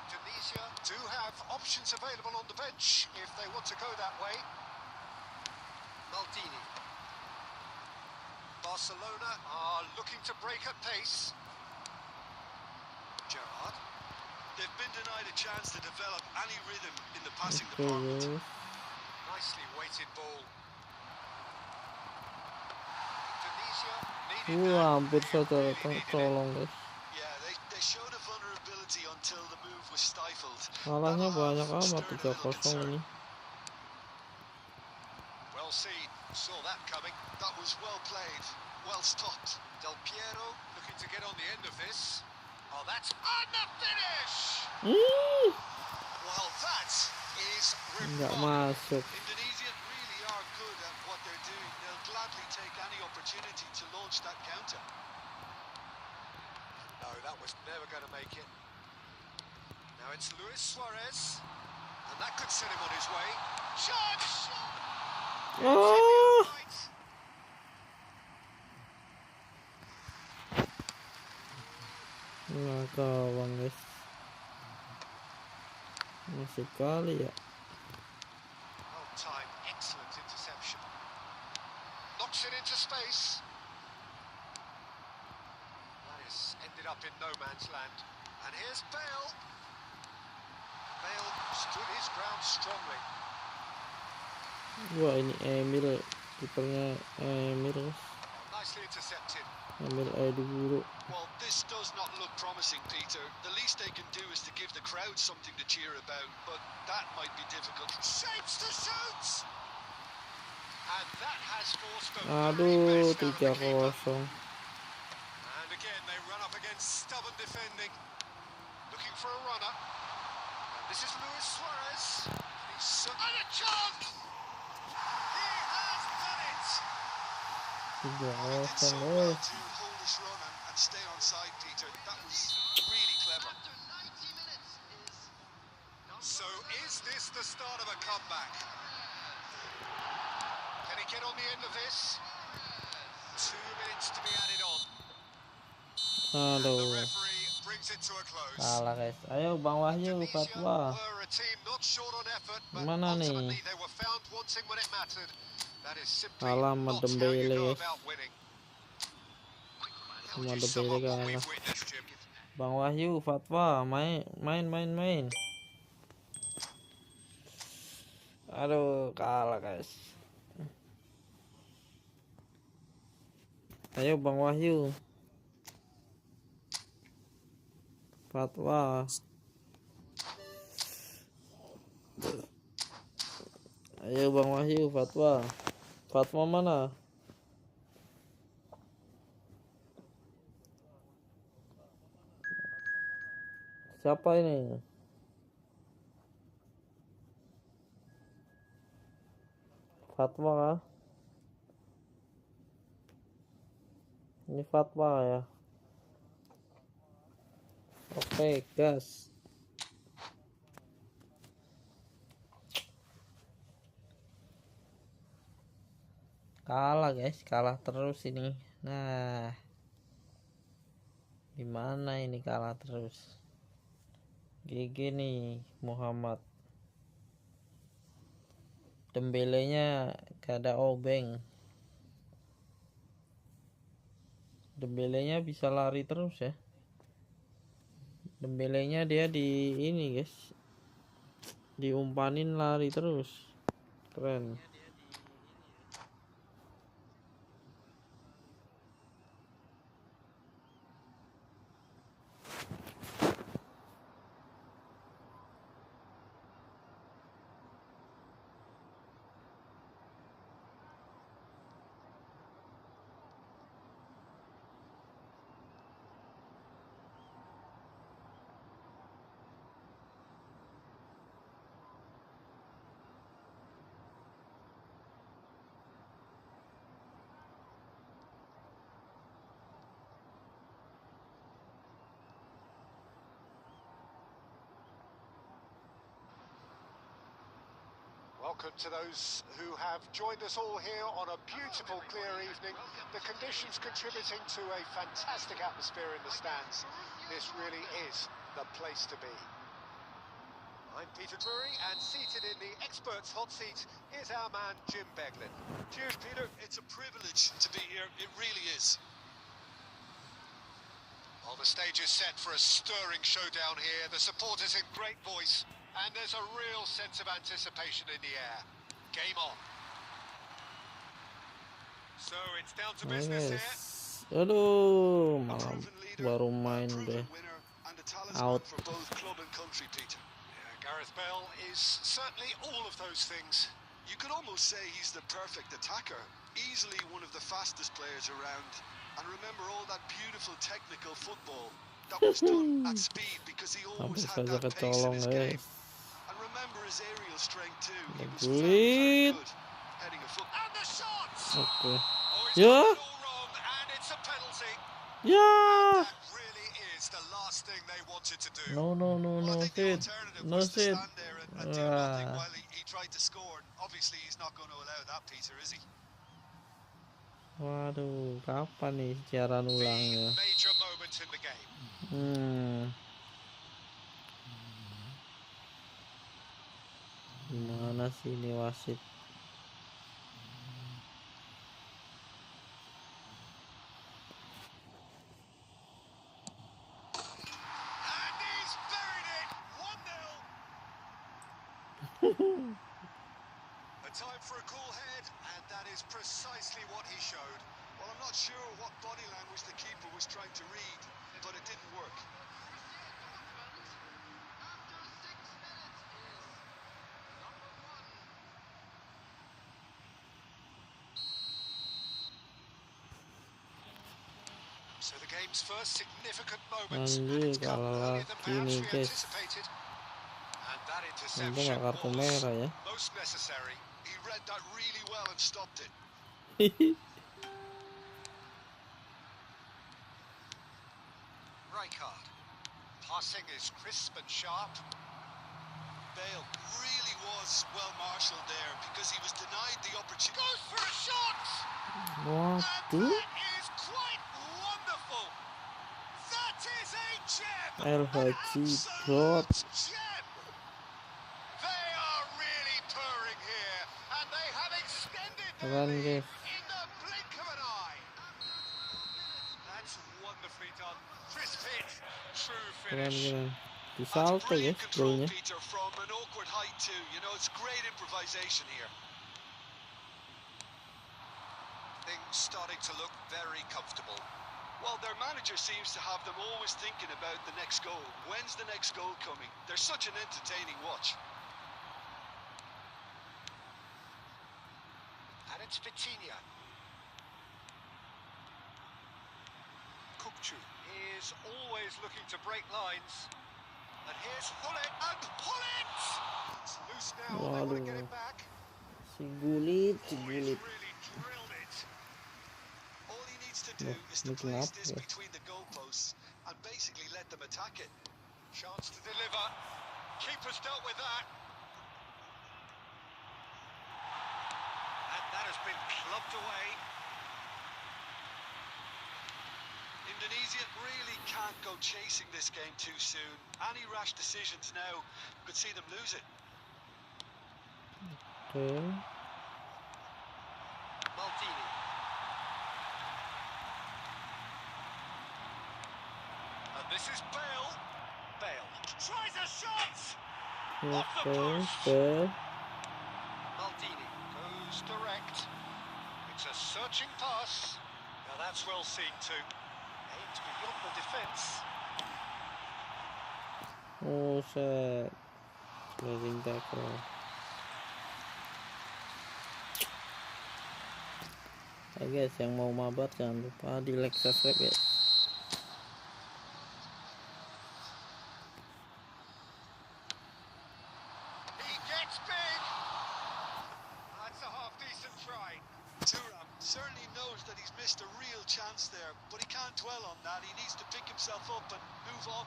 Indonesia do have options available on the bench if they want to go that way. Maldini. Barcelona are looking to break at pace. Gerrard. They've been denied a chance to develop any rhythm in the passing Oke, department. guys. Nicely weighted ball. Indonesia needing Hampir that. saja Really needed it. tolong, guys. Yeah, they showed a vulnerability until the move was stifled. Kalahnya banyak amat 3-0 ini. Well seen. Saw that coming. That was well played. Well stopped. Del Piero looking to get on the end of this. Oh, that's on the finish! Well, that is Nggak remarkable. masuk. Indonesia really are good at what they're doing. They'll gladly take any opportunity to launch that counter. No, that was never going to make it. Now it's Luis Suarez. And that could set him on his way. Shot! Oh, nggak kawan guys. Masih kali ya. Well timed, excellent interception. Knocks it into space. That is ended up in no man's land. And here's Bale. Bale stood his ground strongly. Wah, ini Emil, kipernya Emil. Nicely intercepted. Emil dulu. Well, this does not look promising, Peter. The least they can do is to give the crowd something to cheer about, but that might be difficult. Shapes to shoot! And that has forced the very Aduh, best out of the keeper. 3-0. And again, they run up against stubborn defending. Looking for a runner. And this is Luis Suarez. And a chance! He has done it! 3-0 He did so well guys. to hold this run and stay on side, Peter. That was really clever. After 90 minutes is So is this the start of a comeback? Can he get on the end of this? 2 minutes to be added on. And the Aduh, referee brings it to a close. kalah guys. Ayo Bang Wahyu, Indonesia fatwa. were a team not short on effort, but Mana nih? ultimately they were found wanting when it mattered. That is simply Kalah not sama how you Dembele, go guys. about winning. How Sama would you sum Dembele up what kalah. we've witnessed, Jim? Bang Wahyu, fatwa. Main. Aduh, kalah guys. Ayo Bang Wahyu, fatwa. Ayo Bang Wahyu, fatwa. Fatwa mana? Siapa ini? Fatwa kah? Ini fatwa ya. Oke, gas. Kalah guys, kalah terus ini. Nah, gimana ini kalah terus? GG nih Muhammad. Dembelenya gak ada obeng. Dembelenya bisa lari terus ya. Dembelenya dia di ini guys, diumpanin lari terus. Keren. Welcome to those who have joined us all here on a beautiful, clear evening. The conditions contributing to a fantastic atmosphere in the stands. This really is the place to be. I'm Peter Drury, and seated in the experts' hot seat is our man Jim Beglin. Cheers, Peter. It's a privilege to be here. It really is. Well, the stage is set for a stirring showdown here. The supporters in great voice, and there's a real sense of anticipation in the air. Game on. So it's down to business here. Aduh, A malah proven leader, baru a main proven deh. winner, and a talisman Out. for both club and country, Peter. Yeah, Gareth Bale is certainly all of those things. You could almost say he's the perfect attacker. Easily one of the fastest players around. And remember all that beautiful technical football that was done at speed because he always Hampir had saja that pace in kecolong, his game. guys. And remember his aerial strength too. He was Gulit. very good heading a foot. And the shots! Oke. Oh, he's Ya. got it all wrong, and it's a penalty. Ya. That really is the last thing they wanted to do. No, no, no, Well, I no think the hit. alternative No was to hit. stand there and do nothing Ah. while he tried to score. Obviously, he's not going to allow that, Peter, is he? Waduh, kapan nih siaran The ulangnya? major moment in the game. Gimana sih ini wasit? And he's buried it. 1-0. A time for a cool head, and that is precisely what he showed. Well, I'm not sure what body language the keeper was trying to read, but it didn't work. So the game's first significant moment, and Anjir, it's come kalah earlier than lagi perhaps nih, we guys. anticipated. And that Untung interception gak kartu was merah ya. most necessary. He read that really well and stopped it. Rijkaard. Passing is crisp and sharp. Bale really was well marshalled there because he was denied the opportunity. Goes for a shot! Waduh, That is quite wonderful. That is a gem. El An Haji absolute Brot. gem. They are really purring here, and they have extended their Keren, lead guys. in the blink of an eye. That's wonderfully done. Crisp hit, true Keren, finish. keren. Di That's salto, brilliant guys, control, golnya. Peter, from an awkward height too. You know, it's great improvisation here. Things starting to look very comfortable. Well, their manager seems to have them always thinking about the next goal. When's the next goal coming? They're such an entertaining watch. And it's Vitinha. Kukcu Is always looking to break lines. And here's Hullet, and Hullet! It's loose now. They want to get Waduh, it back. si Gulit, si Oh, he's Gulit. really drilled it. All he needs to do Loh, is to making place up, this yeah. between the goalposts and basically let them attack it. Chance to deliver. Keeper's dealt with that. And that has been clubbed away. Indonesia really can't go chasing this game too soon. Any rash decisions now could see them lose it. Oke. Maldini. And this is Bale. Bale. Tries a shot! Oke, oke. Maldini goes direct. It's a searching pass. Now that's well seen too. Aimed beyond the defence. Oh, set. Sliding tackle. Oke guys, yang mau mabar jangan lupa di like, subscribe ya. He gets big. That's a half-decent try. Thuram certainly knows that he's missed a real chance there, but he can't dwell on that. He needs to pick himself up and move on.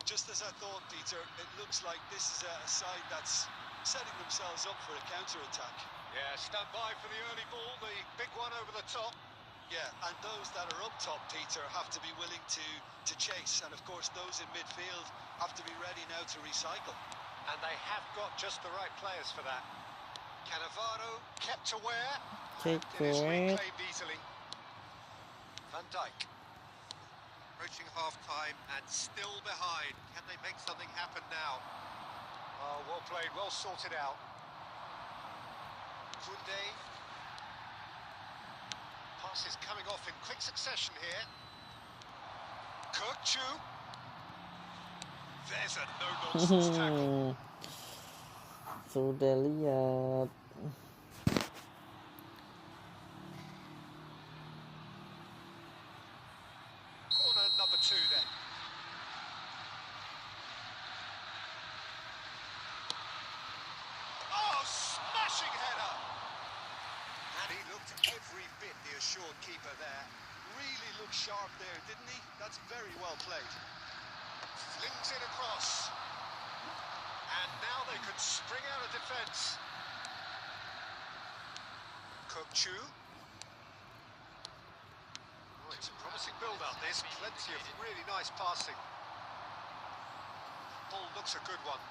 Just as I thought, Peter, it looks like this is a side that's setting themselves up for a counter-attack. Yeah, stand by for the early ball, the big one over the top. Yeah, and those that are up top, Peter, have to be willing to chase. And of course, those in midfield have to be ready now to recycle. And they have got just the right players for that. Cannavaro kept aware. Take It is away. reclaimed easily. Van Dijk. Approaching half-time and still behind. Can they make something happen now? Oh, well played, well sorted out. Kunde. Pass is coming off in quick succession here. Kukchu. There's a no-nonsense tackle. Sudah lihat. Corner number 2 then. Oh, smashing header! And he looked every bit the assured keeper there. Really looked sharp there, didn't he? That's very well played. Flings it across. And now they can spring out of defence. Kukchu. Oh, it's a promising build-up, this. Plenty of really nice passing. Ball looks a good one.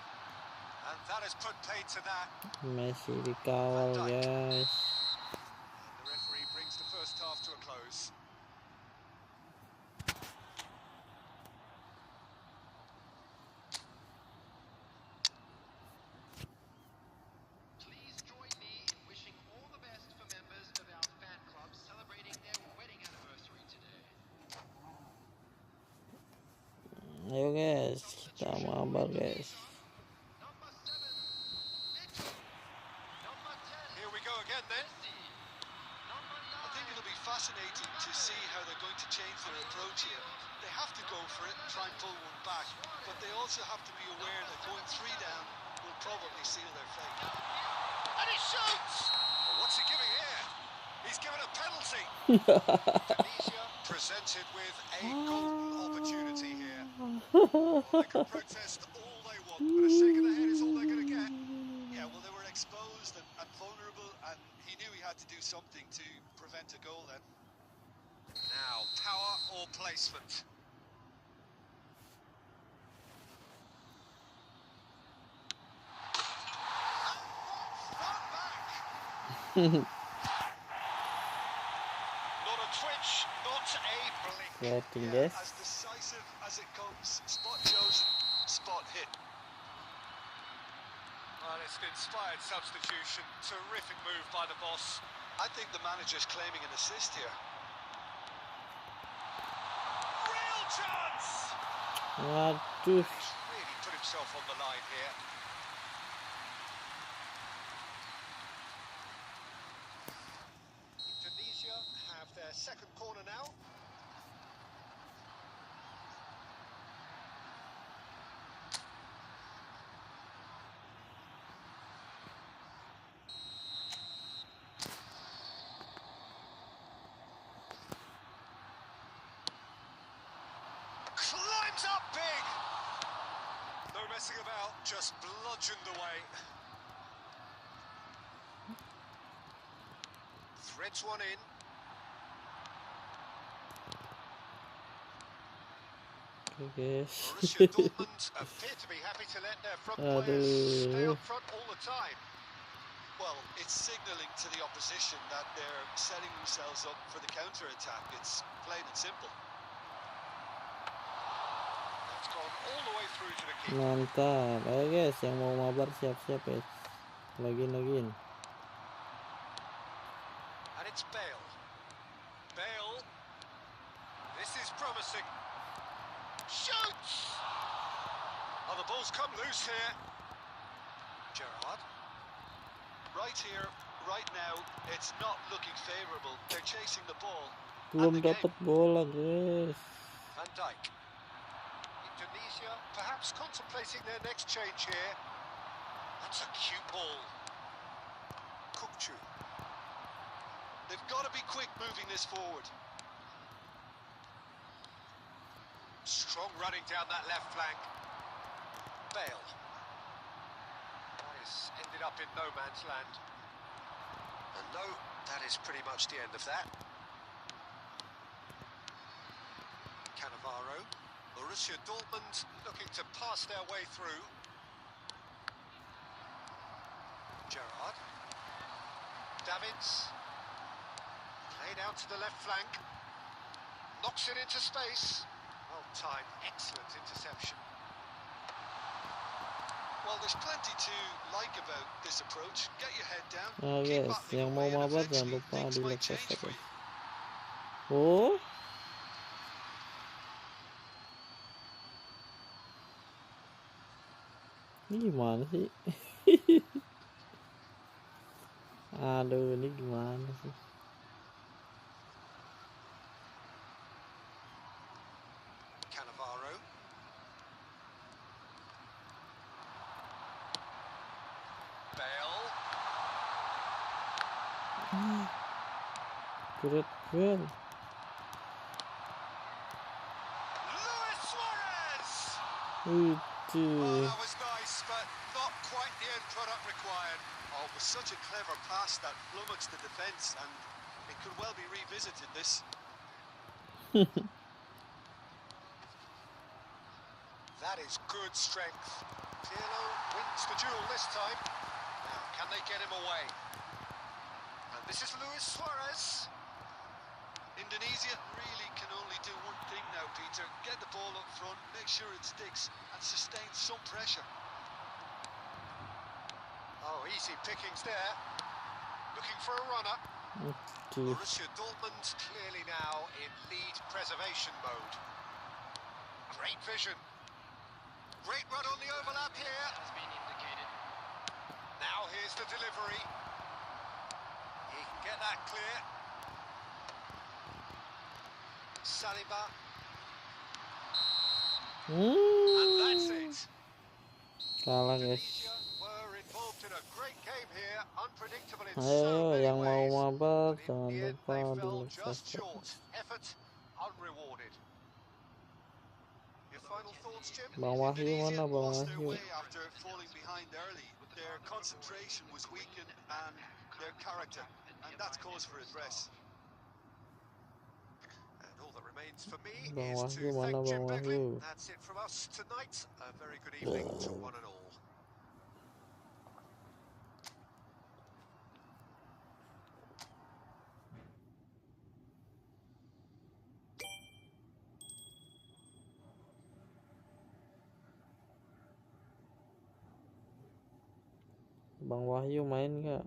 And that has put paid to that. Masih dikawal, guys. And the referee brings the first half to a close. Please join me in wishing all the best for members of our fan club celebrating their wedding anniversary today. Ayo guys, kita mabar guys. Number 7, Nick. Number 10, Here we go again then. Messi. Number 9, I think it'll be fascinating to see how they're going to change their approach here. They have to go for it and try and pull one back, but they also have to be aware that going 3 down will probably seal their fate. And he shoots! Well, what's he giving here? He's given a penalty. Tunisia presented with a golden opportunity here. Well, they can protest all they want, but a shake of the head is all they're going to get. Yeah, well, they were exposed and vulnerable, and he knew he had to do something to prevent a goal then. Now, power or placement? One back. Not a twitch, not a blink. Lihatin Yeah, guys. as decisive as it comes. Spot chosen, spot hit. Well, it's an inspired substitution. Terrific move by the boss. I think the manager's claiming an assist here. Real chance! Waduh. He's really put himself on the line here. Indonesia have their second corner now. Climbs up big. No messing about, just bludgeoned away. Threads one in. Oke guys. Borussia Dortmund appear to be happy to let their front players stay up front all the time. Well, it's signalling to the opposition that they're setting themselves up for the counter-attack. It's plain and simple. That's gone all the way through to the keeper. Mantap. Ayo guys, yang mau mabar siap-siap ya. Login. And it's Bale. Bale. This is promising. Shoots! Oh, the ball's come loose here. Gerrard. Right here, right now, it's not looking favourable. They're chasing the ball. Belum dapat bola guys. Van Dijk. Indonesia perhaps contemplating their next change here. That's a cute ball. Kukchu. They've got to be quick moving this forward. Strong running down that left flank. Bale. That has ended up in no man's land. And no, that is pretty much the end of that. Cannavaro. Borussia Dortmund looking to pass their way through. Gerrard. Davids. Played out to the left flank. Knocks it into space. Well timed, excellent interception. Well, there's plenty to like about this approach. Get your head down. Nah keep guys, battling yang mau away, and mabar jangan eventually lupa things di might like change subscribe. for you. Oh, Ini gimana sih? Aduh, ini gimana sih? Cannavaro. Bale. Great goal. Luis Suarez. Itu. Oh, that was nice, but not quite the end product required. Oh, it was such a clever pass that flummoxed the defence, and it could well be revisited, this. That is good strength. Pirlo wins the duel this time. Now, can they get him away? And this is Luis Suarez. Indonesia really can only do one thing now, Peter. Get the ball up front, make sure it sticks, and sustain some pressure. Oh, easy pickings there. Looking for a runner. Itu. Borussia Dortmund clearly now in lead preservation mode. Great vision. Great run on the overlap here. Has been indicated. Now here's the delivery. He can get that clear. Saliba. And that's it. Kalah guys. Indonesia were involved in a great game here. Unpredictable in so Ayo many yang mau ways. mabar But in jangan the end, lupa they di fell like, just subscribe. short. Effort unrewarded. Your final thoughts, Jim? Bang Wahyu Indonesia mana Bang lost their Wahyu? way after falling behind early. Their concentration was weakened and their character, and that's cause for address. And all that remains for me Bang is Wahyu to mana thank Jim Bang Begley. Wahyu? That's it from us tonight. A very good evening to one and all. Bang Wahyu main nggak?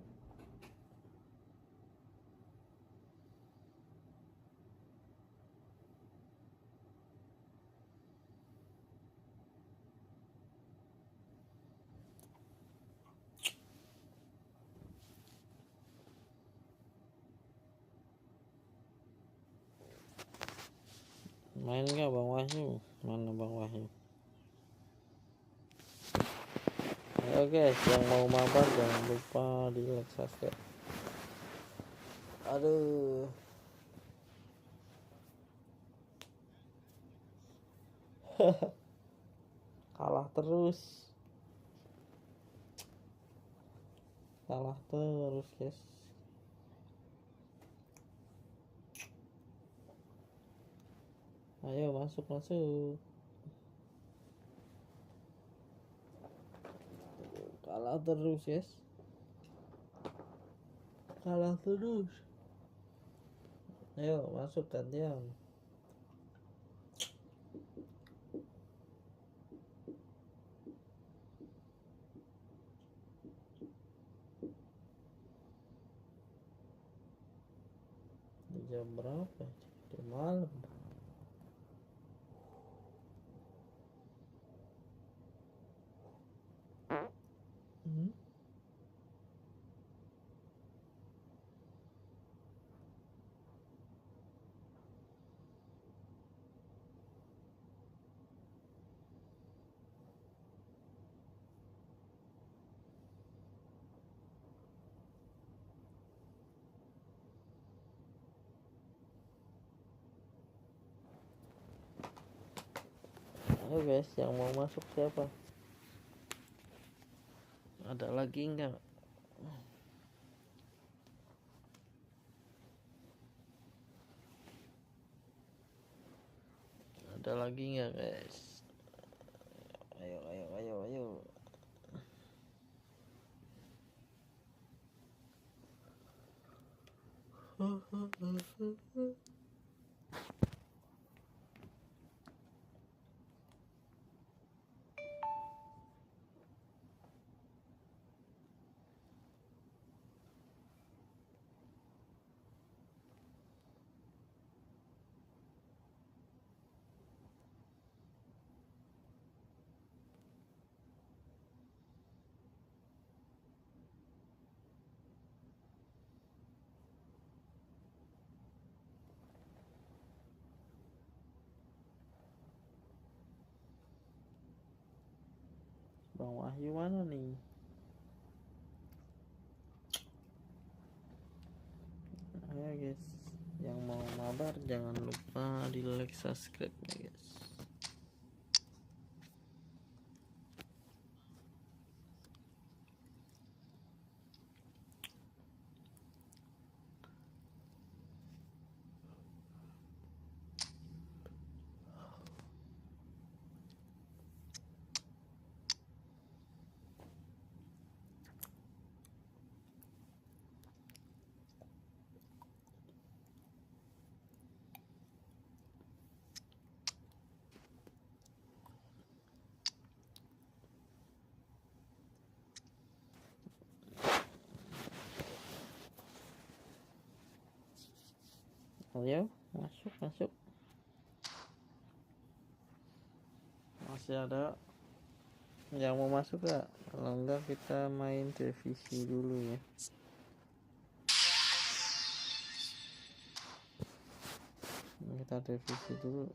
Main nggak Bang Wahyu? Mana Bang Wahyu? Ayo guys, yang mau mabar jangan lupa di like, subscribe. Aduh. Kalah terus. Kalah terus guys. Ayo masuk. Kalah terus guys. Kalah terus. Ayo masuk gantian. Di jam berapa? Di malam. Ayo guys, yang mau masuk siapa? Ada lagi enggak? Ada lagi enggak guys? Ayo. Bang Wahyu mana nih? Ayo guys, yang mau mabar jangan lupa di like, subscribe ya guys. Ayo, masuk. Masih ada yang mau masuk gak? Kalau enggak kita main revisi dulu ya. Kita revisi dulu.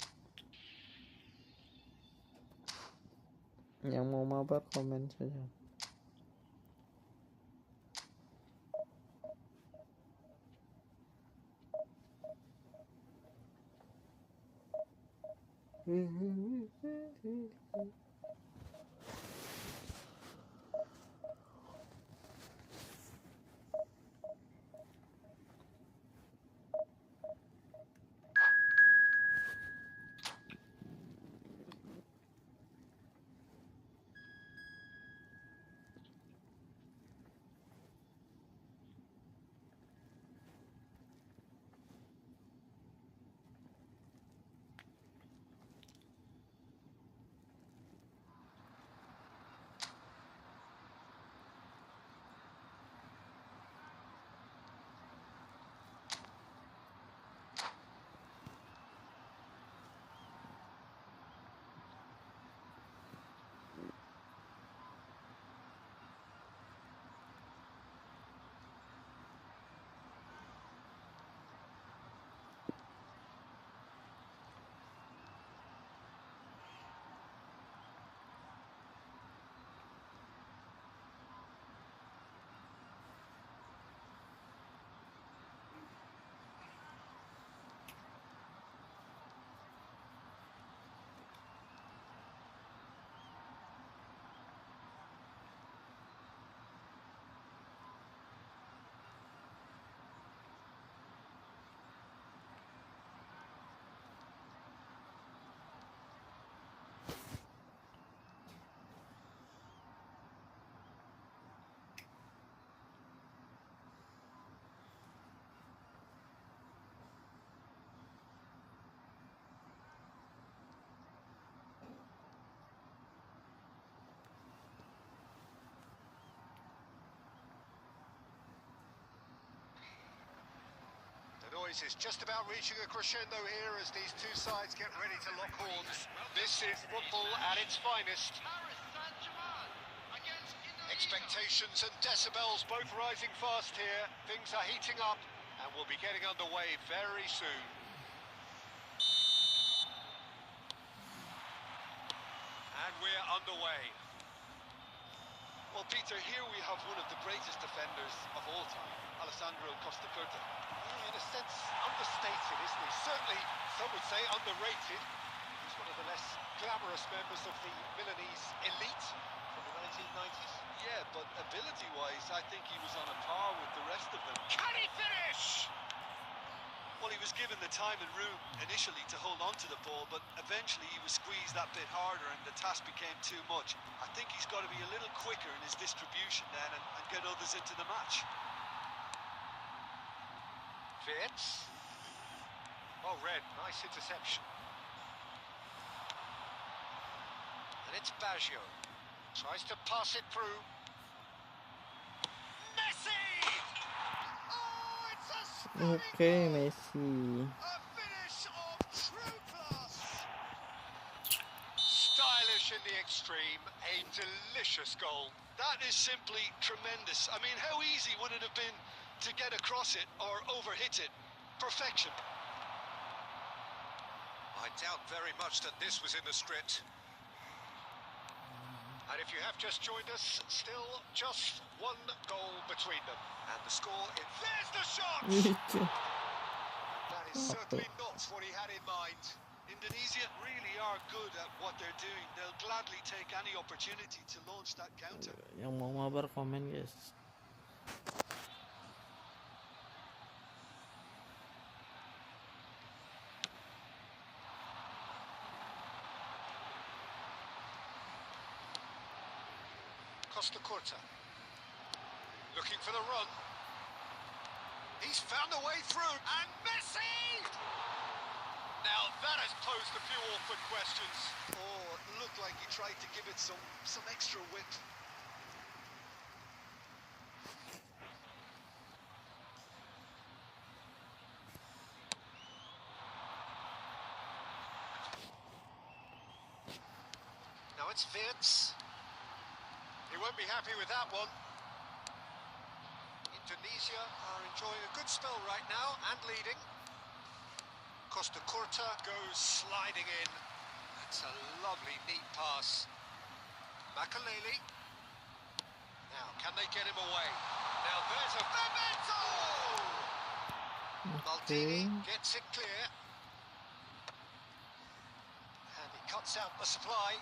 Yang mau mabar komen saja. The noise is just about reaching a crescendo here as these two sides get ready to lock horns. This is football at its finest. Paris Saint-Germain against Indonesia. Expectations and decibels both rising fast here. Things are heating up and we'll be getting underway very soon. And we're underway. Well, Peter, here we have one of the greatest defenders of all time, Alessandro Costa Curta. In a sense, understated, isn't he? Certainly, some would say underrated. He's one of the less glamorous members of the Milanese elite from the 1990s. Yeah, but ability-wise, I think he was on a par with the rest of them. Can he finish? Well, he was given the time and room initially to hold on to the ball, but eventually he was squeezed that bit harder and the task became too much. I think he's got to be a little quicker in his distribution then and get others into the match. Fitz. Oh, Red, nice interception. And it's Baggio. Tries to pass it through. Messi! Oh, it's a stunning Okay, goal! Messi. A finish of true class. Stylish in the extreme, a delicious goal. That is simply tremendous. I mean, how easy would it have been to get across it or overhit it? Perfection. I doubt very much that this was in the script. And if you have just joined us, still just one goal between them. And the score, there's the shot! That is certainly not what he had in mind. Indonesia really are good at what they're doing. They'll gladly take any opportunity to launch that counter. Yang mau mabar komen guys. Costa Curta. Looking for the run. He's found a way through. And Messi! Now that has posed a few awkward questions. Oh, it looked like he tried to give it some extra whip. Now it's Vince. He won't be happy with that one. Indonesia are enjoying a good spell right now and leading. Costa Curta goes sliding in. That's a lovely, neat pass. Makaleli. Now, can they get him away? Now there's a Memento! Maldini gets it clear. And he cuts out the supply.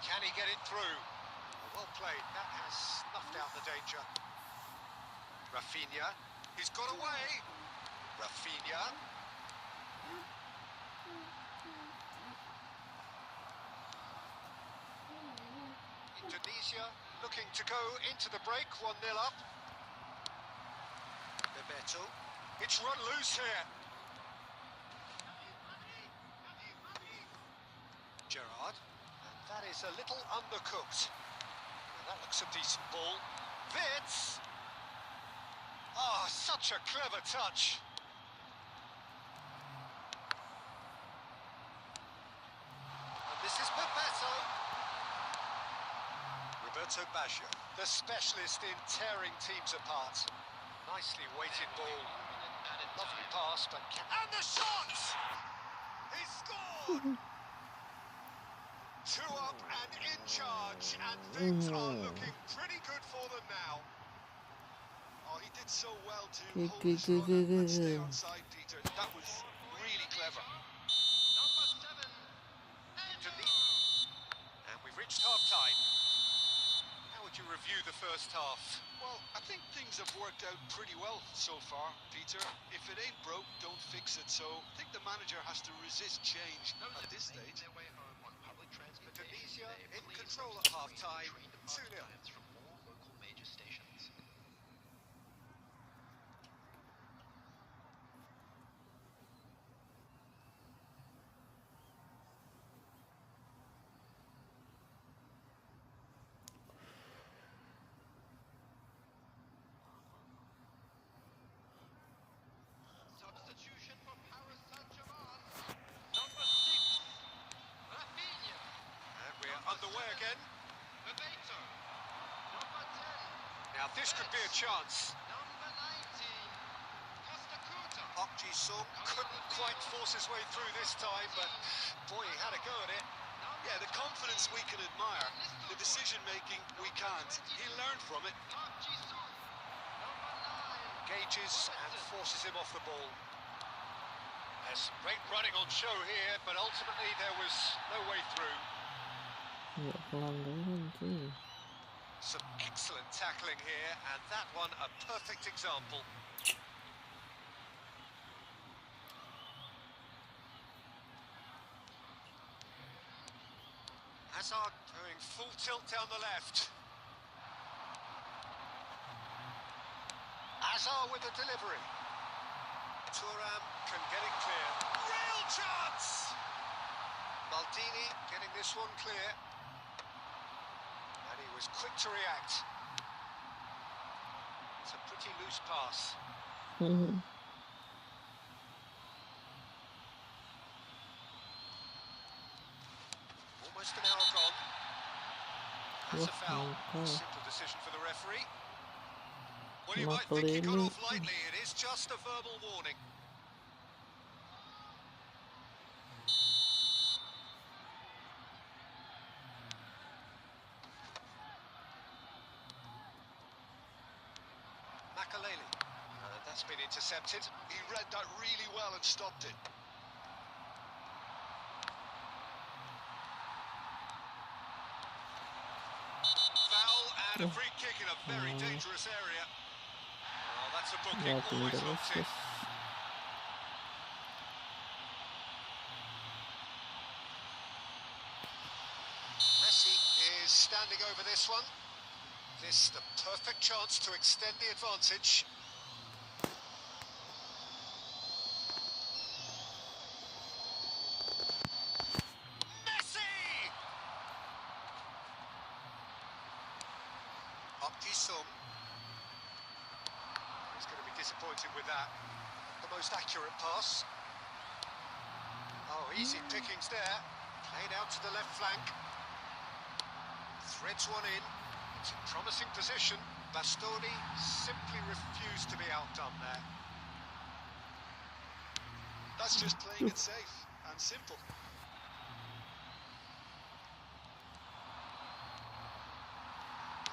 Can he get it through? Well played. That has snuffed out the danger. Rafinha. He's got away. Rafinha. Indonesia looking to go into the break, 1-0 up. Bebeto. It's run loose here. Gerrard. And that is a little undercooked. Now that looks a decent ball. Vitz. Oh, such a clever touch. And this is Bebeto. Roberto Baggio, the specialist in tearing teams apart. Nicely weighted ball. Lovely pass, but... And the shot! He scored! 2 up and in charge, and things are looking pretty good for them now. Oh, he did so well to hold his run and stay onside, Peter. That was really clever. Number 7, And we've reached half-time. How would you review the first half? Well, I think things have worked out pretty well so far, Peter. If it ain't broke, don't fix it. So I think the manager has to resist change at this stage. their way home on public transportation. Indonesia They in please control don't at half-time. train 2-0. departments from all local major stations. Substitution for Paris Saint-Germain. Number 6, Rafinha. And we're underway again. Bebeto. Number 10, Now this could be a chance. number 19, Costa Curta. Park Ji-sung couldn't quite force his way through this time, but boy, he had a go at it. Yeah, the confidence we can admire, the decision-making we can't. He learned from it. Park Ji-sung. Number 9, Gauges and forces him off the ball. There's some great running on show here, but ultimately there was no way through. Nggak pelanggaran sih. Some excellent tackling here, and that one a perfect example. Hazard going full tilt down the left. Hazard with the delivery. Thuram can get it clear. Real chance! Maldini getting this one clear. And he was quick to react. It's a pretty loose pass. Almost an hour gone. That's a foul. Simple decision for the referee. Well, you might think he got off lightly. It is just a verbal warning. Makaleli. That's been intercepted. He read that really well and stopped it. Foul and a free kick in a very dangerous area. Oh, that's a booking. Nothing Always terus looked in. guys. Messi is standing over this one. This the perfect chance to extend the advantage. Messi! Sum. He's going to be disappointed with that. The most accurate pass. Oh, easy pickings there. Played out to the left flank. Threads one in. It's a promising position. Bastoni simply refused to be outdone there. That's just playing it safe and simple.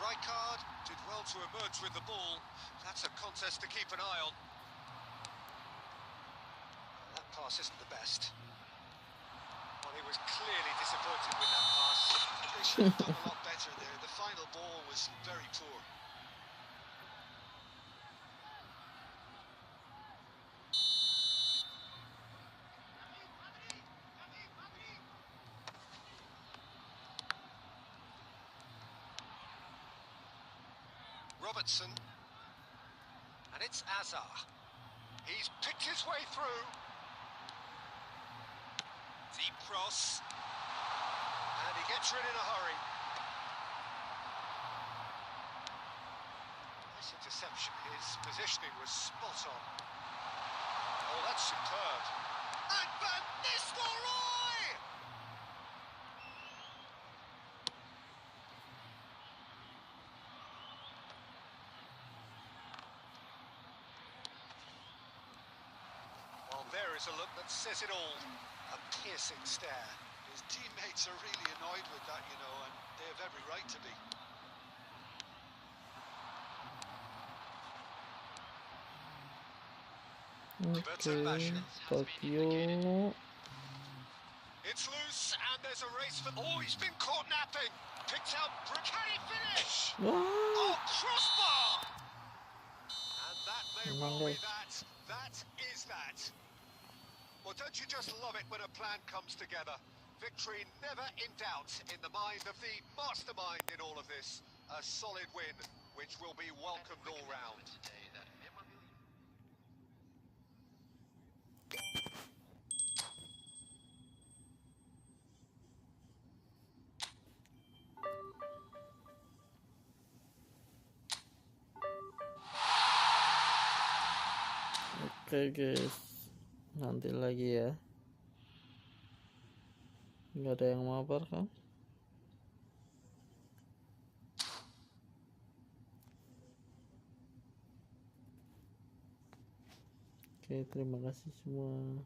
Rijkaard did well to emerge with the ball. That's a contest to keep an eye on. That pass isn't the best. Well, he was clearly disappointed with that pass. They should have done a lot better there. The final ball was very poor. Robertson. And it's Azar. He's picked his way through. Deep cross. And he gets rid in a hurry. Nice interception. His positioning was spot on. Oh, that's superb. And Van Nistelrooy! Well, there is a look that says it all. A piercing stare. His teammates are really annoyed with that, you know, and they have every right to be. Okay, Tokyo. It's loose, and there's a race for... Oh, he's been caught napping. Picked out... Can he finish? Oh, crossbar! And that may well be that. That is that. Well, don't you just love it when a plan comes together? Victory never in doubt in the mind of the mastermind in all of this. A solid win, which will be welcomed all round. Oke guys, nanti lagi ya. Nggak ada yang mabar kan? Oke, terima kasih semua.